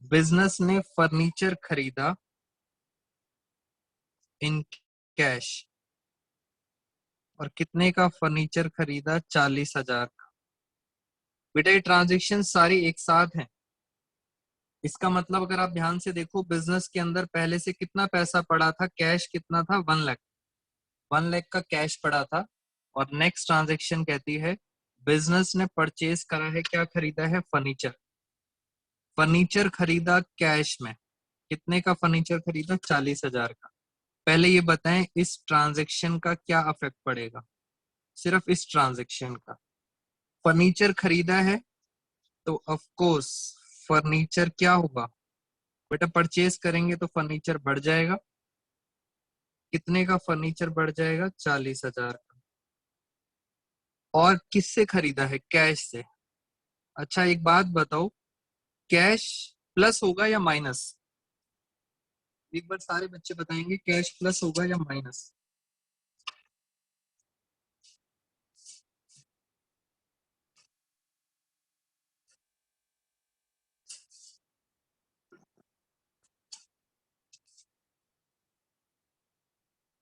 Business ने फर्नीचर खरीदा इन कैश। और कितने का फर्नीचर खरीदा? 40,000 का। बेटा ये ट्रांजेक्शन सारी एक साथ हैं। इसका मतलब अगर आप ध्यान से देखो, बिजनेस के अंदर पहले से कितना पैसा पड़ा था? कैश कितना था? 1 लाख। 1 लाख का कैश पड़ा था। और नेक्स्ट ट्रांजेक्शन कहती है बिजनेस ने परचेज करा है, क्या खरीदा है? फर्नीचर। फर्नीचर खरीदा कैश में। कितने का फर्नीचर खरीदा? 40,000 का। पहले ये बताएं इस ट्रांजेक्शन का क्या अफेक्ट पड़ेगा? सिर्फ इस ट्रांजेक्शन का। फर्नीचर खरीदा है तो ऑफ कोर्स फर्नीचर क्या होगा बेटा? परचेज करेंगे तो फर्नीचर बढ़ जाएगा। कितने का फर्नीचर बढ़ जाएगा? 40,000 का। और किससे खरीदा है? कैश से। अच्छा एक बात बताओ, कैश प्लस होगा या माइनस? एक बार सारे बच्चे बताएंगे कैश प्लस होगा या माइनस?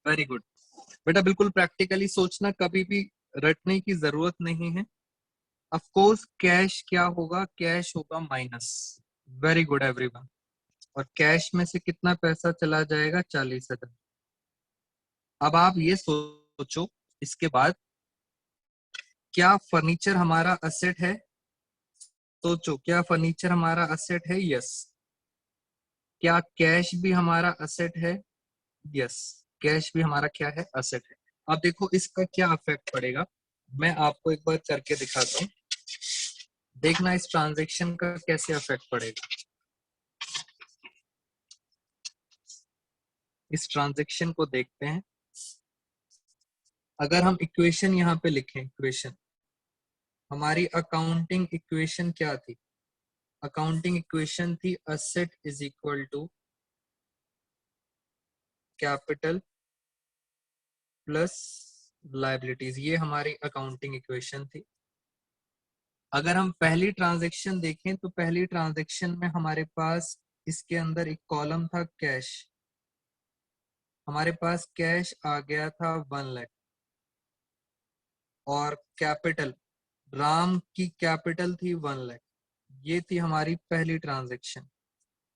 वेरी गुड बेटा, बिल्कुल प्रैक्टिकली सोचना, कभी भी रटने की जरूरत नहीं है। ऑफ कोर्स कैश क्या होगा? कैश होगा माइनस। Very good everyone. और कैश में से कितना पैसा चला जाएगा? 40,000। अब आप ये सोचो इसके बाद, क्या फर्नीचर हमारा असेट है? सोचो, क्या फर्नीचर हमारा असेट है? यस। क्या कैश भी हमारा असेट है? यस। कैश भी हमारा क्या है? असेट है। अब देखो इसका क्या अफेक्ट पड़ेगा, मैं आपको एक बार करके दिखाता हूँ। देखना इस ट्रांजेक्शन का कैसे अफेक्ट पड़ेगा। इस ट्रांजेक्शन को देखते हैं। अगर हम इक्वेशन यहाँ पे लिखें, इक्वेशन हमारी अकाउंटिंग इक्वेशन क्या थी? अकाउंटिंग इक्वेशन थी asset is equal to capital plus liabilities. ये हमारी अकाउंटिंग इक्वेशन थी। अगर हम पहली ट्रांजैक्शन देखें तो पहली ट्रांजैक्शन में हमारे पास इसके अंदर एक कॉलम था कैश। हमारे पास कैश आ गया था 1 लाख। और कैपिटल, राम की कैपिटल थी 1 लाख। ये थी हमारी पहली ट्रांजैक्शन।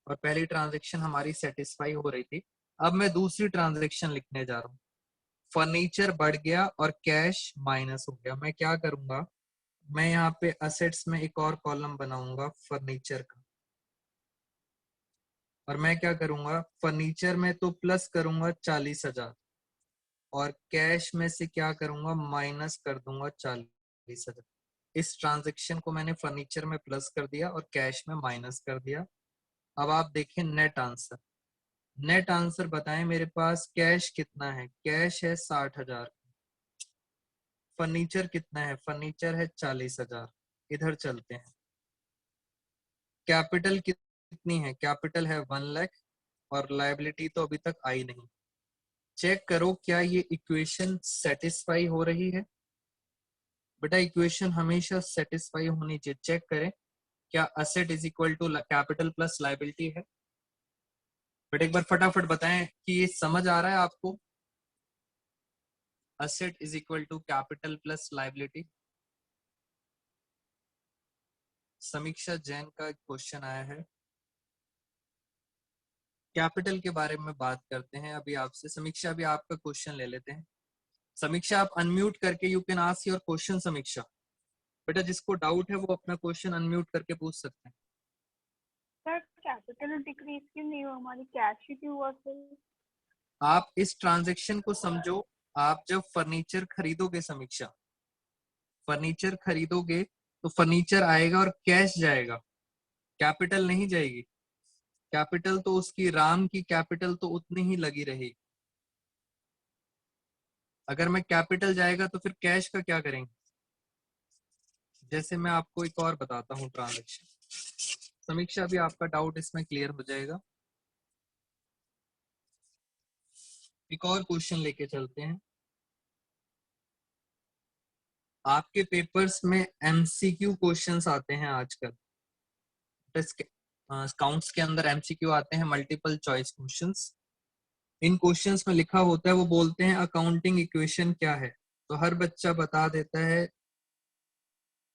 और पहली ट्रांजैक्शन हमारी सेटिस्फाई हो रही थी। अब मैं दूसरी ट्रांजैक्शन लिखने जा रहा हूँ। फर्नीचर बढ़ गया और कैश माइनस हो गया। मैं क्या करूंगा, मैं यहाँ पे असेट्स में एक और कॉलम बनाऊंगा फर्नीचर का। और मैं क्या करूंगा, फर्नीचर में तो प्लस करूंगा 40,000 और कैश में से क्या करूंगा, माइनस कर दूंगा 40,000। इस ट्रांजेक्शन को मैंने फर्नीचर में प्लस कर दिया और कैश में माइनस कर दिया। अब आप देखें नेट आंसर। नेट आंसर बताएं मेरे पास कैश कितना है? कैश है 60,000। फर्नीचर कितना है? फर्नीचर है 40,000। इधर चलते हैं। कैपिटल कितनी है? कैपिटल है 1 लाख। और लायबिलिटी तो अभी तक आई नहीं। चेक करो क्या ये इक्वेशन सेटिस्फाई हो रही है? बेटा इक्वेशन हमेशा सेटिस्फाई होनी चाहिए। चेक करें क्या asset is equal to capital plus liability है? बेटा एक बार फटाफट बताएं कि ये समझ आ रहा है आपको? Asset is equal to capital plus liability. Samiksha Jain का क्वेश्चन आया है। कैपिटल के बारे में बात करते हैं अभी आपसे। समीक्षा, अभी आपका क्वेश्चन ले लेते हैं। समीक्षा, आप अनम्यूट करके you can ask your question. समीक्षा बेटा, जिसको डाउट है वो अपना क्वेश्चन अनम्यूट करके पूछ सकते हैं। सर कैपिटल डिक्रीज क्यों नहीं हुआ, हमारी कैश ही क्यों हुआ सर? आप इस ट्रांजेक्शन को समझो। आप जब फर्नीचर खरीदोगे, समीक्षा, फर्नीचर खरीदोगे तो फर्नीचर आएगा और कैश जाएगा, कैपिटल नहीं जाएगी। कैपिटल तो उसकी राम की कैपिटल तो उतनी ही लगी रहेगी। अगर मैं कैपिटल जाएगा तो फिर कैश का क्या करेंगे? जैसे मैं आपको एक और बताता हूँ ट्रांजेक्शन। समीक्षा, अभी आपका डाउट इसमें क्लियर हो जाएगा। एक और क्वेश्चन लेके चलते हैं। आपके पेपर्स में एमसीक्यू क्वेश्चंस आते हैं आजकल। अकाउंट्स के अंदर एमसीक्यू आते हैं, मल्टीपल चॉइस क्वेश्चंस। इन क्वेश्चंस में लिखा होता है, वो बोलते हैं अकाउंटिंग इक्वेशन क्या है। तो हर बच्चा बता देता है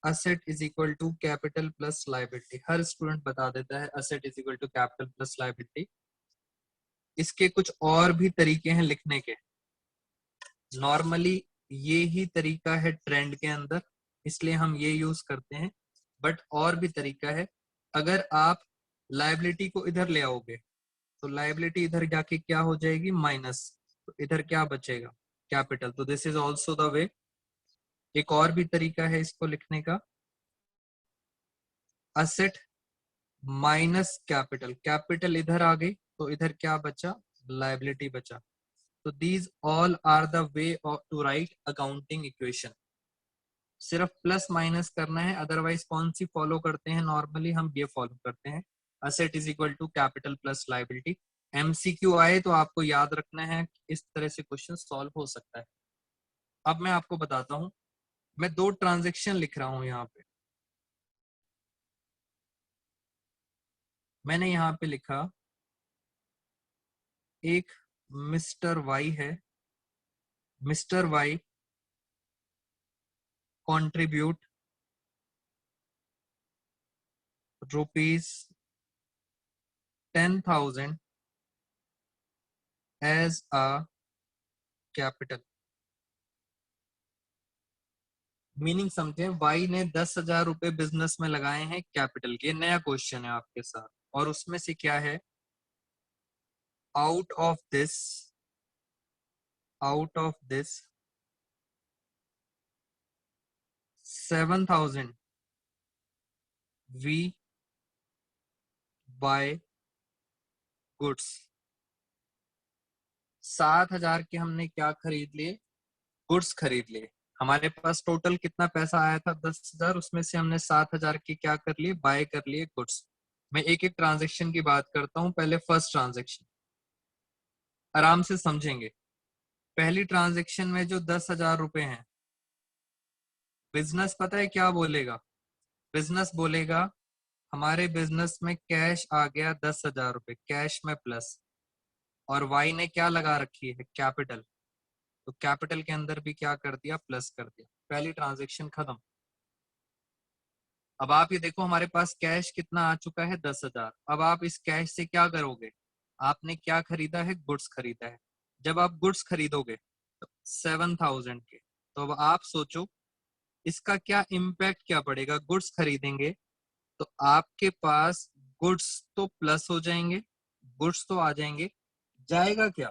asset is equal to capital plus liability. हर स्टूडेंट बता देता है asset is equal to capital plus liability. इसके कुछ और भी तरीके हैं लिखने के। नॉर्मली ये ही तरीका है ट्रेंड के अंदर, इसलिए हम ये यूज करते हैं। बट और भी तरीका है। अगर आप लायबिलिटी को इधर ले आओगे तो लायबिलिटी इधर जाके क्या हो जाएगी? माइनस। तो इधर क्या बचेगा? कैपिटल। तो this is also the way. एक और भी तरीका है इसको लिखने का, असेट माइनस कैपिटल। कैपिटल इधर आ गई तो इधर क्या बचा? लायबिलिटी बचा। तो these all are the way to write accounting equation. सिर्फ प्लस माइनस करना है, अदरवाइज कौन सी फॉलो करते हैं? नॉर्मली हम ये फॉलो करते हैं, asset is equal to capital plus liability. MCQ आए तो आपको याद रखना है इस तरह से क्वेश्चन सॉल्व हो सकता है। अब मैं आपको बताता हूं। मैं दो ट्रांजेक्शन लिख रहा हूं यहाँ पे। मैंने यहाँ पे लिखा, एक मिस्टर वाई है। Mister Y contribute rupees 10,000 as a capital. Meaning समझे, वाई ने 10,000 रुपए बिजनेस में लगाए हैं कैपिटल के। नया क्वेश्चन है आपके साथ, और उसमें से क्या है? Out of this, out of this 7,000 we buy goods. 7,000 के हमने क्या खरीद लिए? गुड्स खरीद लिए। हमारे पास टोटल कितना पैसा आया था? 10,000। उसमें से हमने 7,000 के क्या कर लिए? बाय कर लिए गुड्स। मैं एक एक ट्रांजेक्शन की बात करता हूं। पहले फर्स्ट ट्रांजेक्शन, आराम से समझेंगे। पहली ट्रांजेक्शन में जो 10,000 रुपए हैं, बिजनेस पता है क्या बोलेगा? बिजनेस बोलेगा हमारे बिजनेस में कैश आ गया 10,000 रुपए, कैश में प्लस। और वाई ने क्या लगा रखी है? कैपिटल। तो कैपिटल के अंदर भी क्या कर दिया? प्लस कर दिया। पहली ट्रांजेक्शन खत्म। अब आप ये देखो, हमारे पास कैश कितना आ चुका है? 10,000। अब आप इस कैश से क्या करोगे? आपने क्या खरीदा है? गुड्स खरीदा है। जब आप गुड्स खरीदोगे तो 7,000 के, तो अब आप सोचो इसका क्या इम्पैक्ट क्या पड़ेगा? गुड्स खरीदेंगे तो आपके पास गुड्स तो प्लस हो जाएंगे, गुड्स तो आ जाएंगे। जाएगा क्या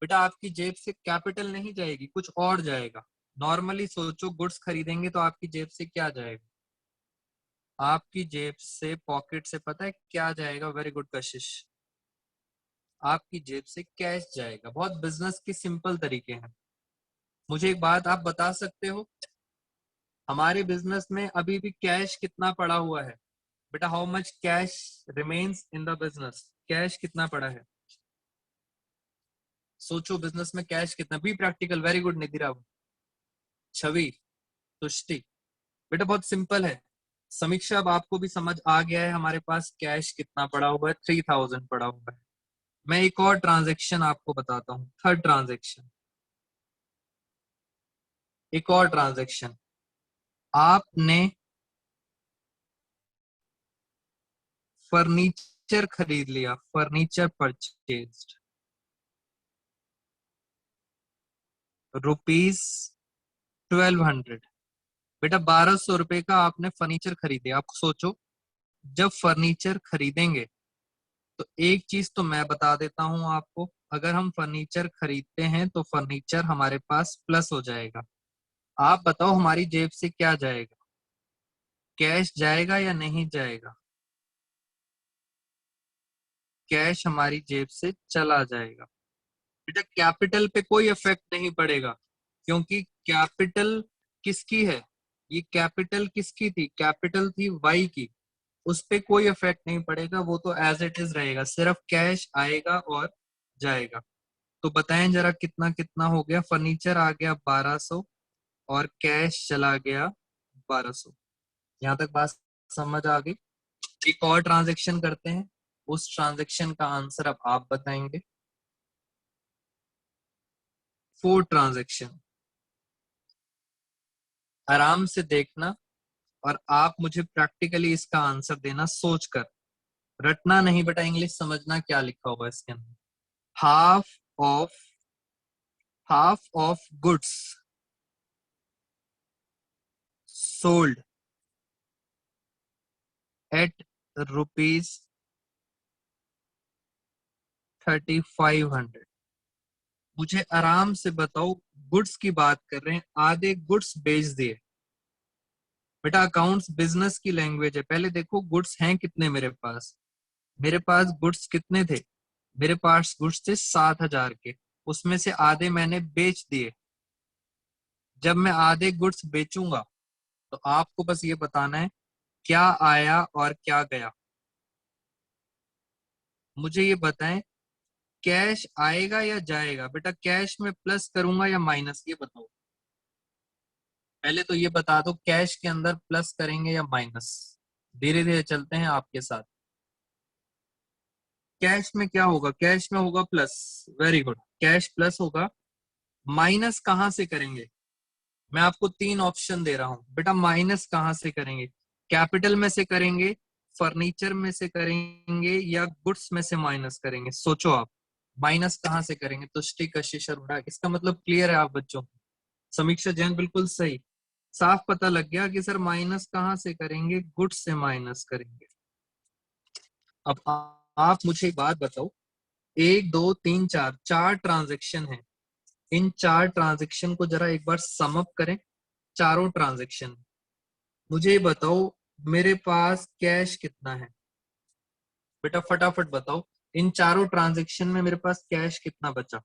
बेटा? आपकी जेब से कैपिटल नहीं जाएगी, कुछ और जाएगा। नॉर्मली सोचो, गुड्स खरीदेंगे तो आपकी जेब से क्या जाएगा? आपकी जेब से, पॉकेट से पता है क्या जाएगा? वेरी गुड कशिश। आपकी जेब से कैश जाएगा। बहुत बिजनेस के सिंपल तरीके हैं। मुझे एक बात आप बता सकते हो, हमारे बिजनेस में अभी भी कैश कितना पड़ा हुआ है? बेटा, how much cash remains in the business? Cash कितना पड़ा है? सोचो बिजनेस में कैश कितना। Be practical. Very good Nidhira. Chhavi, Tushti. बेटा बहुत सिंपल है। समीक्षा, अब आपको भी समझ आ गया है हमारे पास कैश कितना पड़ा हुआ है? 3,000 पड़ा हुआ है। मैं एक और ट्रांजेक्शन आपको बताता हूँ, थर्ड ट्रांजेक्शन। एक और ट्रांजेक्शन, आपने फर्नीचर फर्नीचर खरीद लिया, फर्नीचर परचेज्ड, ₹1200। बेटा 1200 रुपए का आपने फर्नीचर खरीदे। आप सोचो, जब फर्नीचर खरीदेंगे तो एक चीज तो मैं बता देता हूं आपको, अगर हम फर्नीचर खरीदते हैं तो फर्नीचर हमारे पास प्लस हो जाएगा। आप बताओ हमारी जेब से क्या जाएगा, कैश जाएगा या नहीं जाएगा? कैश हमारी जेब से चला जाएगा। बेटा कैपिटल पे कोई इफेक्ट नहीं पड़ेगा, क्योंकि कैपिटल किसकी है? ये कैपिटल किसकी थी? कैपिटल थी वाई की। उस पे कोई इफेक्ट नहीं पड़ेगा, वो तो एज इट इज रहेगा, सिर्फ कैश आएगा और जाएगा। तो बताएं जरा कितना कितना हो गया? फर्नीचर आ गया 1200 और कैश चला गया 1200। यहाँ तक बात समझ आ गई? एक और ट्रांजेक्शन करते हैं, उस ट्रांजेक्शन का आंसर अब आप बताएंगे। 4 ट्रांजेक्शन, आराम से देखना और आप मुझे प्रैक्टिकली इसका आंसर देना सोचकर, रटना नहीं बेटा, इंग्लिश समझना क्या लिखा हुआ है इसके अंदर। Half of goods sold at ₹3500। मुझे आराम से बताओ, गुड्स की बात कर रहे हैं, आधे गुड्स बेच दिए। बेटा अकाउंट्स बिजनेस की लैंग्वेज है, पहले देखो गुड्स हैं कितने मेरे पास। मेरे पास गुड्स कितने थे? मेरे पास गुड्स थे 7000 के, उसमें से आधे मैंने बेच दिए। जब मैं आधे गुड्स बेचूंगा तो आपको बस ये बताना है क्या आया और क्या गया। मुझे ये बताएं, कैश आएगा या जाएगा? बेटा कैश में प्लस करूंगा या माइनस, ये बताओ। पहले तो ये बता दो, कैश के अंदर प्लस करेंगे या माइनस? धीरे धीरे चलते हैं आपके साथ। कैश में क्या होगा? कैश में होगा plus. Very good, cash plus होगा। माइनस कहां से करेंगे? मैं आपको 3 ऑप्शन दे रहा हूं बेटा, माइनस कहां से करेंगे? कैपिटल में से करेंगे, फर्नीचर में से करेंगे, या गुड्स में से माइनस करेंगे? सोचो आप, माइनस कहां से करेंगे? तुष्टि कशिश और इसका मतलब क्लियर है आप बच्चों? समीक्षा जैन बिल्कुल सही। साफ पता लग गया कि सर माइनस कहां से करेंगे? गुड्स से माइनस करेंगे। अब आप मुझे एक बात बताओ, 1 2 3 4 4 ट्रांजेक्शन है, इन 4 ट्रांजेक्शन को जरा एक बार सम अप करें। चारों ट्रांजेक्शन, मुझे ये बताओ मेरे पास कैश कितना है? बेटा फटाफट बताओ, इन चारों ट्रांजेक्शन में मेरे पास कैश कितना बचा?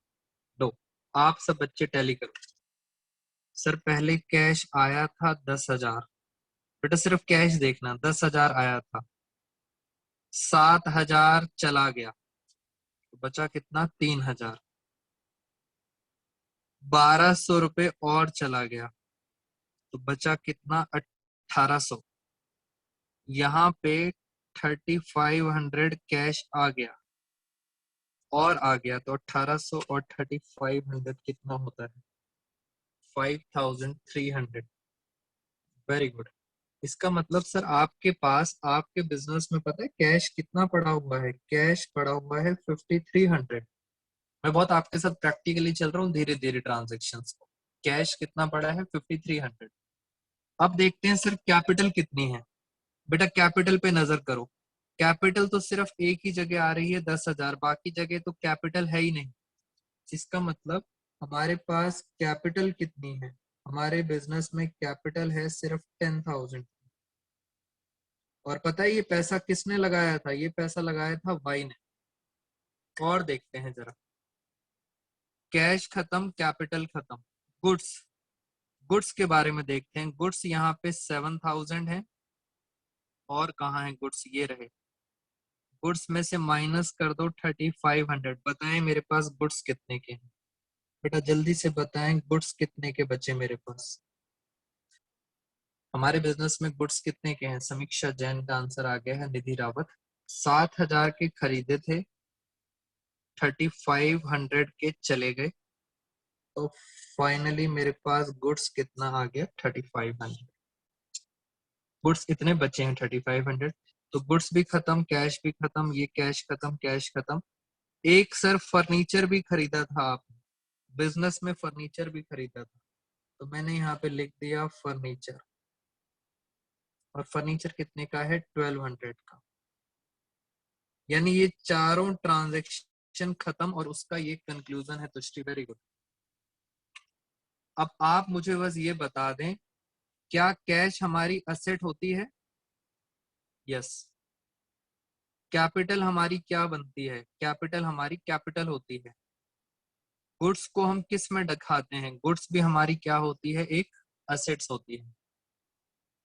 लो, आप सब बच्चे टैली करो। सर पहले कैश आया था 10,000। बेटा सिर्फ कैश देखना, 10,000 आया था, 7,000 चला गया, तो बचा कितना? 3,000। 1,200 रुपए और चला गया, तो बचा कितना? 1,800। यहाँ पे 3,500 कैश आ गया और आ गया, तो 1,800 और 3,500 कितना होता है? 5,300। Very good. इसका मतलब सर आपके पास, आपके बिजनेस में पता है कैश कितना पड़ा हुआ है? कैश पड़ा हुआ है 5,300। मैं बहुत आपके साथ प्रैक्टिकली चल रहा हूँ, धीरे धीरे ट्रांजेक्शन्स को। कैश कितना पड़ा है? 5,300। अब देखते हैं सर कैपिटल कितनी है। बेटा कैपिटल पे नजर करो, कैपिटल तो सिर्फ एक ही जगह आ रही है 10,000, बाकी जगह तो कैपिटल है ही नहीं। इसका मतलब हमारे पास कैपिटल कितनी है? हमारे बिजनेस में कैपिटल है सिर्फ 10,000। और पता है ये पैसा किसने लगाया था? ये पैसा लगाया था वाई ने। और देखते हैं जरा, कैश खत्म, कैपिटल खत्म, गुड्स, गुड्स के बारे में देखते हैं। गुड्स यहाँ पे 7,000 है, और कहाँ है गुड्स? ये रहे। गुड्स में से माइनस कर दो 3,500। बताएं मेरे पास गुड्स कितने के हैं? बेटा जल्दी से बताएं, गुड्स कितने के बचे मेरे पास? हमारे बिजनेस में गुड्स कितने के हैं? समीक्षा जैन का आंसर आ गया है, निधि रावत। 7,000 के खरीदे थे, 3,500 के चले गए, तो फाइनली मेरे पास गुड्स कितना आ गया? 3,500। गुड्स कितने बचे हैं? 3,500। तो गुड्स भी खत्म, कैश भी खत्म, ये कैश खत्म, कैश खत्म। एक सर फर्नीचर भी खरीदा था आपने, बिजनेस में फर्नीचर भी खरीदा था, तो मैंने यहाँ पे लिख दिया फर्नीचर। और फर्नीचर कितने का है? 1200 का। यानी ये चारों ट्रांजैक्शन खत्म और उसका ये कंक्लूजन है तुष्टि। Very good. अब आप मुझे बस ये बता दें, क्या कैश हमारी असेट होती है? यस। कैपिटल हमारी क्या बनती है? कैपिटल हमारी कैपिटल होती है। गुड्स को हम किस में दिखाते हैं? गुड्स भी हमारी क्या होती है? एक असेट्स होती है।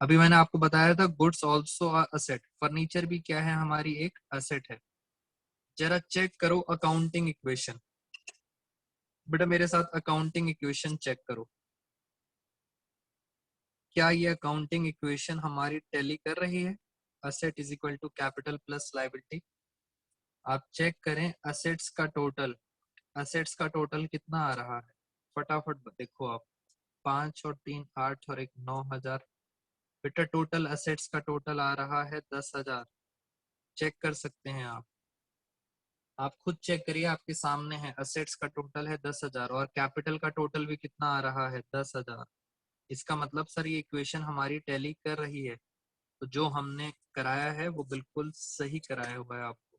अभी मैंने आपको बताया था गुड्स ऑल्सो असेट, फर्नीचर भी क्या है? हमारी एक असेट है। जरा चेक करो अकाउंटिंग इक्वेशन। बेटा मेरे साथ अकाउंटिंग इक्वेशन चेक करो। क्या ये अकाउंटिंग इक्वेशन हमारी टैली कर रही है? Asset is equal to capital plus liability. आप चेक करें असेट्स का टोटल, असेट्स का टोटल कितना आ रहा है? फटाफट देखो आप। 5 और 3 8 और 1 9,000। बेटा टोटल असेट्स का टोटल आ रहा है 10,000। चेक कर सकते हैं आप खुद चेक करिए, आपके सामने है। असेट्स का टोटल है 10,000 और कैपिटल का टोटल भी कितना आ रहा है? 10,000। इसका मतलब सर ये इक्वेशन हमारी टैली कर रही है। तो जो हमने कराया है वो बिल्कुल सही कराया हुआ है आपको।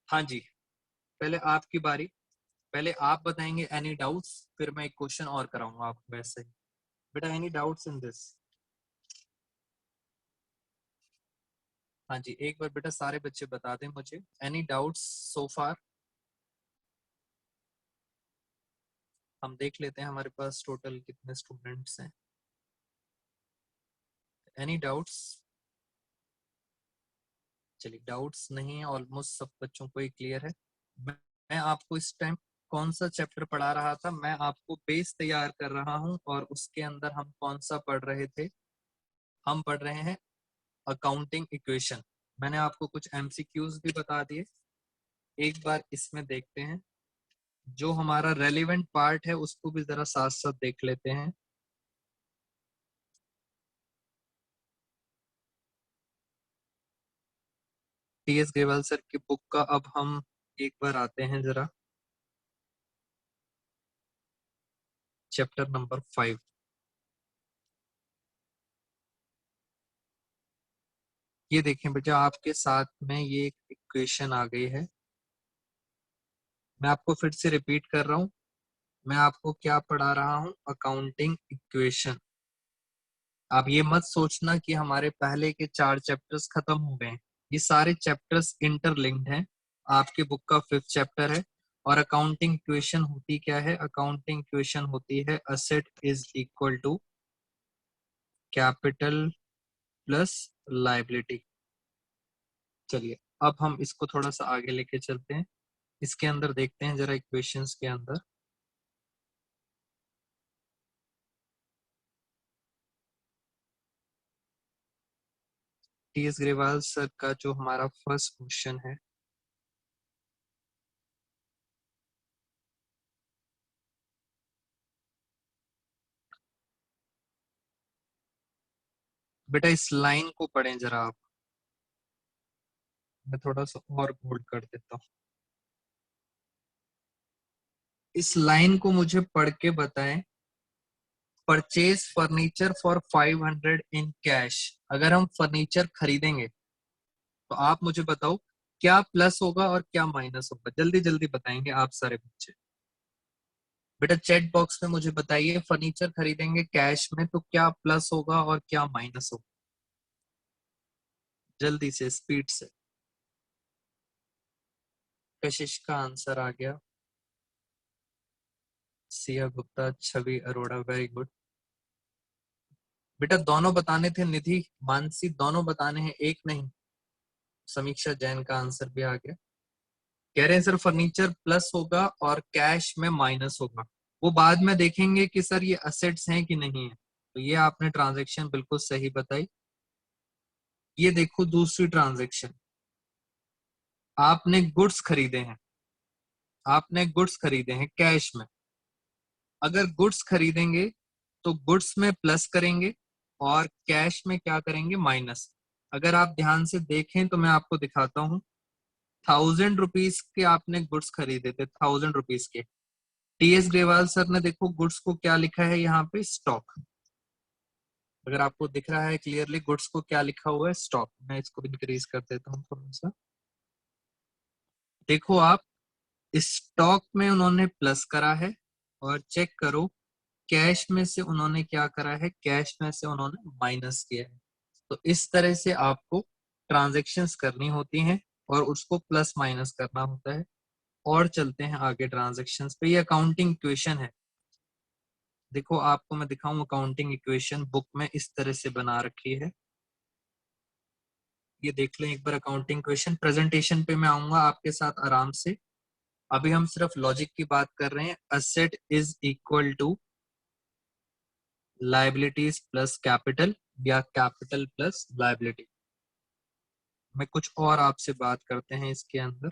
हाँ जी, पहले आपकी बारी। पहले आप बताएंगे एनी डाउट्स, फिर मैं एक क्वेश्चन और कराऊंगा आपको वैसे ही। बेटा एनी डाउट्स इन दिस? हाँ जी, एक बार बेटा सारे बच्चे बता दें मुझे, एनी डाउट्स सो फार? हम देख लेते हैं हमारे पास टोटल कितने स्टूडेंट्स हैं। Any doubts? चलिए डाउट्स नहीं है, ऑलमोस्ट सब बच्चों को ही क्लियर है। मैं आपको इस टाइम कौन सा चैप्टर पढ़ा रहा था? मैं आपको बेस तैयार कर रहा हूं और उसके अंदर हम कौन सा पढ़ रहे थे? हम पढ़ रहे हैं अकाउंटिंग इक्वेशन। मैंने आपको कुछ एमसीक्यूज भी बता दिए, एक बार इसमें देखते हैं। जो हमारा रेलिवेंट पार्ट है उसको भी जरा साथ साथ देख लेते हैं। टीएस ग्रेवाल सर की बुक का अब हम एक बार आते हैं जरा, चैप्टर नंबर 5। ये देखें बेटा आपके साथ में ये एक इक्वेशन आ गई है। मैं आपको फिर से रिपीट कर रहा हूं, मैं आपको क्या पढ़ा रहा हूं? Accounting equation. आप ये मत सोचना कि हमारे पहले के 4 चैप्टर्स खत्म हो गए। ये सारे चैप्टर्स इंटरलिंक्ड हैं। आपके बुक का 5th चैप्टर है। और अकाउंटिंग इक्वेशन होती क्या है? अकाउंटिंग इक्वेशन होती है asset is equal to capital plus liability. चलिए अब हम इसको थोड़ा सा आगे लेके चलते हैं। इसके अंदर देखते हैं जरा इक्वेशंस के अंदर। टीएस ग्रेवाल सर का जो हमारा फर्स्ट क्वेश्चन है, बेटा इस लाइन को पढ़ें जरा आप। मैं थोड़ा सा और बोल्ड कर देता हूँ। इस लाइन को मुझे पढ़ के बताएं। Purchase furniture for 500 in cash. अगर हम फर्नीचर खरीदेंगे तो आप मुझे बताओ क्या प्लस होगा और क्या माइनस होगा? जल्दी जल्दी बताएंगे आप सारे बच्चे। बेटा चैट बॉक्स में मुझे बताइए, फर्नीचर खरीदेंगे कैश में तो क्या प्लस होगा और क्या माइनस होगा? जल्दी से, स्पीड से। कशिश का आंसर आ गया। सिया गुप्ता, छवि अरोड़ा, वेरी गुड। बेटा दोनों बताने थे, निधि मानसी दोनों बताने हैं, एक नहीं। समीक्षा जैन का आंसर भी आ गया। कह रहे हैं सर फर्नीचर प्लस होगा और कैश में माइनस होगा। वो बाद में देखेंगे कि सर ये असेट्स हैं कि नहीं है। तो ये आपने ट्रांजैक्शन बिल्कुल सही बताई। ये देखो दूसरी ट्रांजैक्शन, आपने गुड्स खरीदे हैं, आपने गुड्स खरीदे हैं कैश में। अगर गुड्स खरीदेंगे तो गुड्स में प्लस करेंगे और कैश में क्या करेंगे? माइनस। अगर आप ध्यान से देखें तो मैं आपको दिखाता हूँ, 1000 रुपीज के आपने गुड्स खरीदे थे, 1000 रुपीज के। टीएस ग्रेवाल सर ने देखो गुड्स को क्या लिखा है यहाँ पे, स्टॉक। अगर आपको दिख रहा है क्लियरली गुड्स को क्या लिखा हुआ है, स्टॉक। मैं इसको इंक्रीज कर देता हूँ थोड़ा सा। देखो आप, स्टॉक में उन्होंने प्लस करा है, और चेक करो कैश में से उन्होंने क्या करा है, कैश में से उन्होंने माइनस किया है। तो इस तरह से आपको ट्रांजैक्शंस करनी होती हैं और उसको प्लस माइनस करना होता है। और चलते हैं आगे ट्रांजैक्शंस पे। ये अकाउंटिंग इक्वेशन है। देखो आपको मैं दिखाऊं, अकाउंटिंग इक्वेशन बुक में इस तरह से बना रखी है। ये देख लें एक बार अकाउंटिंग इक्वेशन। प्रेजेंटेशन पे मैं आऊंगा आपके साथ आराम से। अभी हम सिर्फ लॉजिक की बात कर रहे हैं। Asset is equal to liabilities plus capital, या कैपिटल प्लस लाइबिलिटी। मैं कुछ और आपसे बात करते हैं इसके अंदर।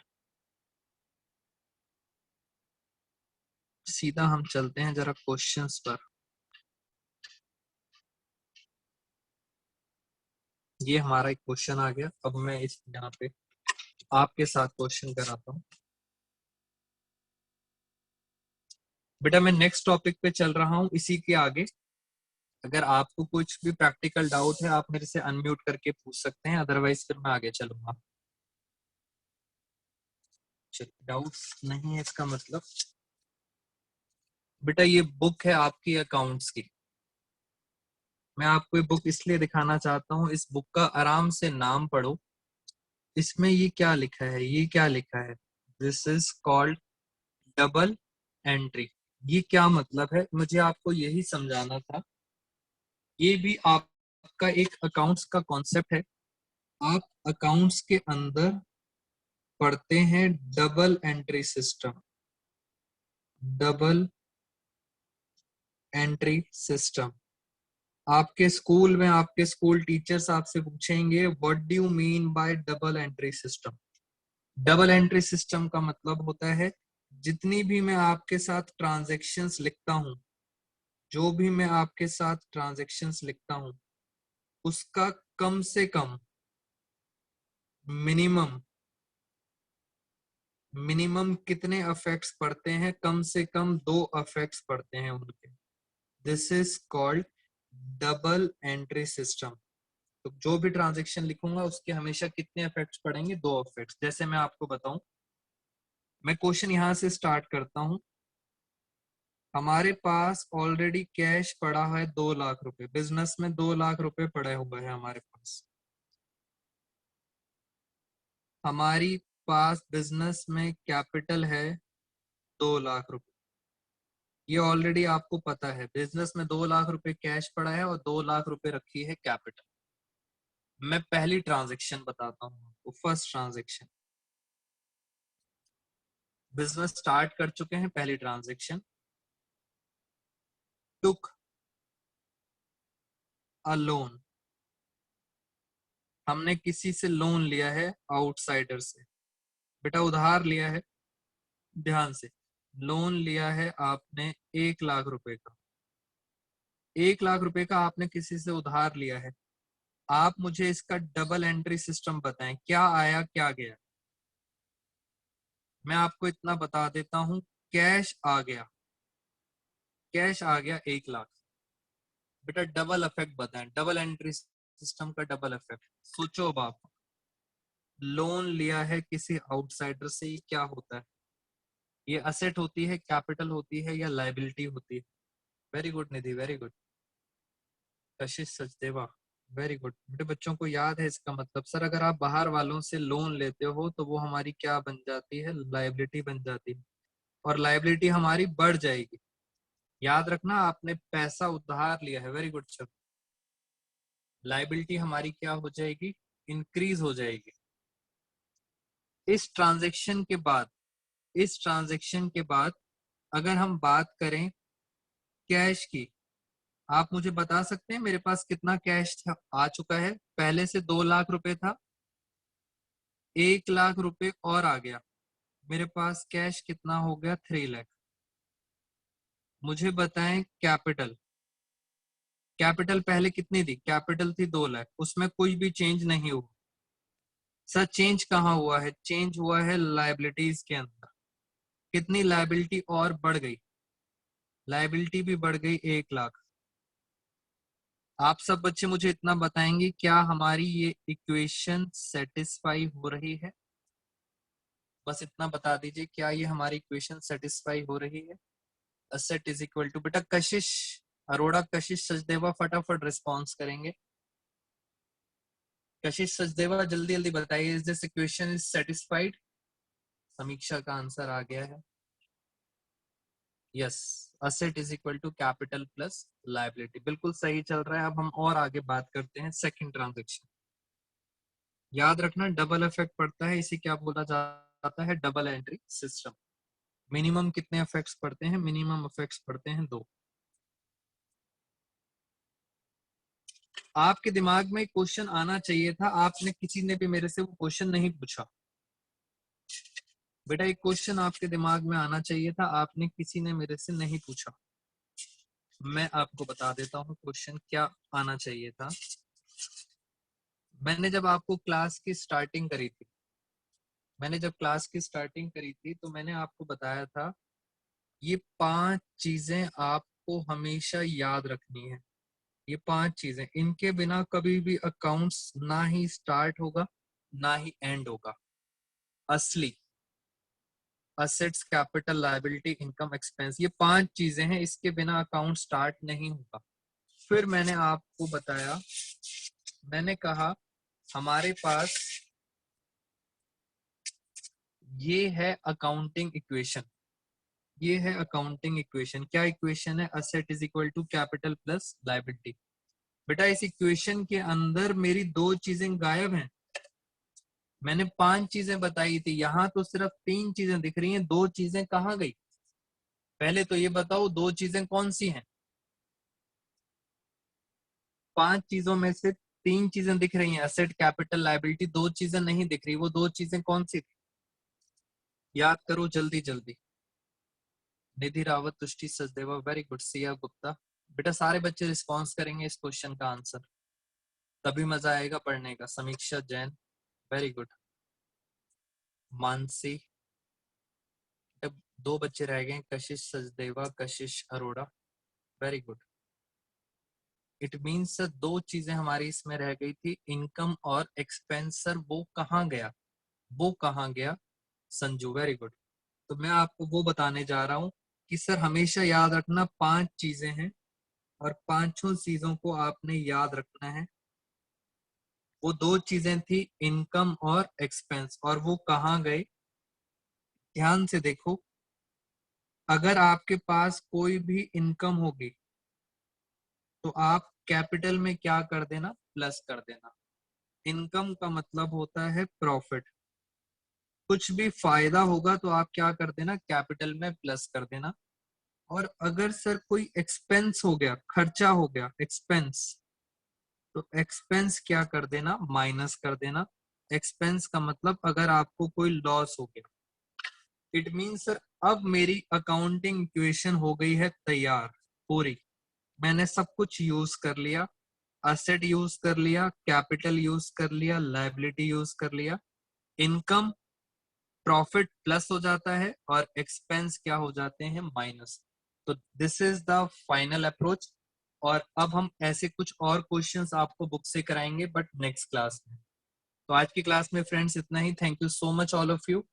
सीधा हम चलते हैं जरा क्वेश्चंस पर। ये हमारा एक क्वेश्चन आ गया। अब मैं इस यहाँ पे आपके साथ क्वेश्चन कराता हूँ। बेटा मैं नेक्स्ट टॉपिक पे चल रहा हूँ इसी के आगे। अगर आपको कुछ भी प्रैक्टिकल डाउट है आप मेरे से अनम्यूट करके पूछ सकते हैं, अदरवाइज फिर मैं आगे चलूंगा। डाउट नहीं है इसका मतलब। बेटा ये बुक है आपकी अकाउंट्स की। मैं आपको ये बुक इसलिए दिखाना चाहता हूँ, इस बुक का आराम से नाम पढ़ो। इसमें ये क्या लिखा है, ये क्या लिखा है, this is called double entry. ये क्या मतलब है, मुझे आपको यही समझाना था। ये भी आपका एक अकाउंट्स का कॉन्सेप्ट है। आप अकाउंट्स के अंदर पढ़ते हैं double entry system. Double entry system. आपके स्कूल में आपके स्कूल टीचर्स आपसे पूछेंगे what do you mean by double entry system. Double entry system का मतलब होता है जितनी भी मैं आपके साथ ट्रांजैक्शंस लिखता हूं, जो भी मैं आपके साथ ट्रांजैक्शंस लिखता हूं, उसका कम से कम मिनिमम मिनिमम कितने अफेक्ट्स पड़ते हैं, कम से कम 2 अफेक्ट्स पड़ते हैं उनके। This is called double entry system. तो जो भी ट्रांजैक्शन लिखूंगा उसके हमेशा कितने इफेक्ट्स पड़ेंगे, 2 इफेक्ट्स। जैसे मैं आपको बताऊं, मैं क्वेश्चन यहां से स्टार्ट करता हूं। हमारे पास ऑलरेडी कैश पड़ा है 2 लाख रुपए, बिजनेस में 2 लाख रुपए पड़े हुए हैं हमारे पास। हमारी पास बिजनेस में कैपिटल है 2 लाख रुपए। ये ऑलरेडी आपको पता है, बिजनेस में 2 लाख रुपए कैश पड़ा है और 2 लाख रुपए रखी है कैपिटल। मैं पहली ट्रांजेक्शन बताता हूँ आपको, फर्स्ट ट्रांजेक्शन। बिजनेस स्टार्ट कर चुके हैं, पहली ट्रांजेक्शन। टुक अ लोन। हमने किसी से लोन लिया है, आउटसाइडर से। बेटा उधार लिया है, ध्यान से। लोन लिया है आपने 1 लाख रुपए का। 1 लाख रुपए का आपने किसी से उधार लिया है। आप मुझे इसका डबल एंट्री सिस्टम बताएं, क्या आया क्या गया। मैं आपको इतना बता देता हूं, कैश आ गया, कैश आ गया 1 लाख। बेटा डबल इफेक्ट बताएं, डबल एंट्री सिस्टम का डबल इफेक्ट। सोचो अब आप, लोन लिया है किसी आउटसाइडर से, ये क्या होता है, ये असेट होती है, कैपिटल होती है, या लाइबिलिटी होती है। वेरी गुड निधि, वेरी गुड। कशिश सचदेवा, वेरी गुड। बेटे बच्चों को याद है इसका मतलब। सर अगर आप बाहर वालों से लोन लेते हो तो वो हमारी क्या बन जाती है, लाइबिलिटी बन जाती है, और लाइबिलिटी हमारी बढ़ जाएगी। याद रखना, आपने पैसा उधार लिया है, वेरी गुड सर। लाइबिलिटी हमारी क्या हो जाएगी, इंक्रीज हो जाएगी। इस ट्रांजेक्शन के बाद, इस ट्रांजेक्शन के बाद अगर हम बात करें कैश की, आप मुझे बता सकते हैं मेरे पास कितना कैश आ चुका है। पहले से 2 लाख रुपए था, 1 लाख रुपए और आ गया, मेरे पास कैश कितना हो गया, 3 लाख। मुझे बताएं कैपिटल, कैपिटल पहले कितनी थी, कैपिटल थी 2 लाख, उसमें कोई भी चेंज नहीं हुआ। सर चेंज कहाँ हुआ है, चेंज हुआ है लायबिलिटीज के अंदर। कितनी लायबिलिटी और बढ़ गई, लायबिलिटी भी बढ़ गई 1 लाख। आप सब बच्चे मुझे इतना बताएंगे, क्या हमारी ये इक्वेशन सेटिस्फाई हो रही है? बस इतना बता दीजिए, क्या ये हमारी इक्वेशन सेटिस्फाई हो रही है? असेट इज इक्वल टू, बेटा कशिश अरोड़ा, कशिश सचदेवा फटाफट रिस्पॉन्स करेंगे। कशिश सचदेवा जल्दी जल्दी बताइए, is this equation is satisfied? Samiksha का आंसर आ गया है, yes, asset is equal to capital plus liability, बिल्कुल सही चल रहा है। अब हम और आगे बात करते हैं सेकंड ट्रांजैक्शन। याद रखना डबल इफेक्ट पड़ता है, इसे क्या बोला जाता है, डबल एंट्री सिस्टम। मिनिमम कितने इफेक्ट्स पड़ते हैं, मिनिमम इफेक्ट्स पड़ते हैं 2। आपके दिमाग में क्वेश्चन आना चाहिए था, आपने किसी ने भी मेरे से वो क्वेश्चन नहीं पूछा। बेटा एक क्वेश्चन आपके दिमाग में आना चाहिए था, आपने किसी ने मेरे से नहीं पूछा। मैं आपको बता देता हूँ क्वेश्चन क्या आना चाहिए था। मैंने जब आपको क्लास की स्टार्टिंग करी थी, तो मैंने आपको बताया था ये 5 चीजें आपको हमेशा याद रखनी है। ये 5 चीजें, इनके बिना कभी भी अकाउंट्स ना ही स्टार्ट होगा ना ही एंड होगा। असली, assets, capital, liability, income, expense, ये 5 चीजें हैं, इसके बिना अकाउंट स्टार्ट नहीं होगा। फिर मैंने आपको बताया, मैंने कहा हमारे पास ये है अकाउंटिंग इक्वेशन, ये है अकाउंटिंग इक्वेशन। क्या इक्वेशन है, asset is equal to capital plus liability. बेटा इस इक्वेशन के अंदर मेरी 2 चीजें गायब हैं। मैंने 5 चीजें बताई थी, यहां तो सिर्फ 3 चीजें दिख रही हैं, 2 चीजें कहां गई? पहले तो ये बताओ 2 चीजें कौन सी हैं? 5 चीजों में से 3 चीजें दिख रही हैं, असेट, कैपिटल, लायबिलिटी, 2 चीजें नहीं दिख रही। वो 2 चीजें कौन सी थी, याद करो जल्दी जल्दी। निधि रावत, तुष्टि सचदेवा, वेरी गुड। सिया गुप्ता, बेटा सारे बच्चे रिस्पॉन्स करेंगे इस क्वेश्चन का आंसर, तभी मजा आएगा पढ़ने का। समीक्षा जैन, वेरी गुड। मानसी, अब 2 बच्चे रह गए, कशिश सचदेवा, कशिश Arora, very good. It means sir 2 चीजें हमारी इसमें रह गई थी, इनकम और एक्सपेंस। सर वो कहाँ गया, वो कहाँ गया? Sanju, very good. तो मैं आपको वो बताने जा रहा हूँ कि सर हमेशा याद रखना 5 चीजें हैं और 5 चीजों को आपने याद रखना है। वो 2 चीजें थी, इनकम और एक्सपेंस, और वो कहाँ गए? ध्यान से देखो, अगर आपके पास कोई भी इनकम होगी तो आप कैपिटल में क्या कर देना, प्लस कर देना। इनकम का मतलब होता है प्रॉफिट, कुछ भी फायदा होगा तो आप क्या कर देना, कैपिटल में प्लस कर देना। और अगर सर कोई एक्सपेंस हो गया, खर्चा हो गया, एक्सपेंस, तो एक्सपेंस क्या कर देना, माइनस कर देना। एक्सपेंस का मतलब अगर आपको कोई लॉस हो गया। इट मीन सर अब मेरी अकाउंटिंग इक्वेशन हो गई है तैयार पूरी। मैंने सब कुछ यूज कर लिया, असेट यूज कर लिया, कैपिटल यूज कर लिया, लायबिलिटी यूज कर लिया। इनकम, प्रॉफिट प्लस हो जाता है और एक्सपेंस क्या हो जाते हैं, माइनस। तो this is the final approach. और अब हम ऐसे कुछ और क्वेश्चंस आपको बुक से कराएंगे, बट नेक्स्ट क्लास में। तो आज की क्लास में फ्रेंड्स इतना ही। Thank you so much all of you.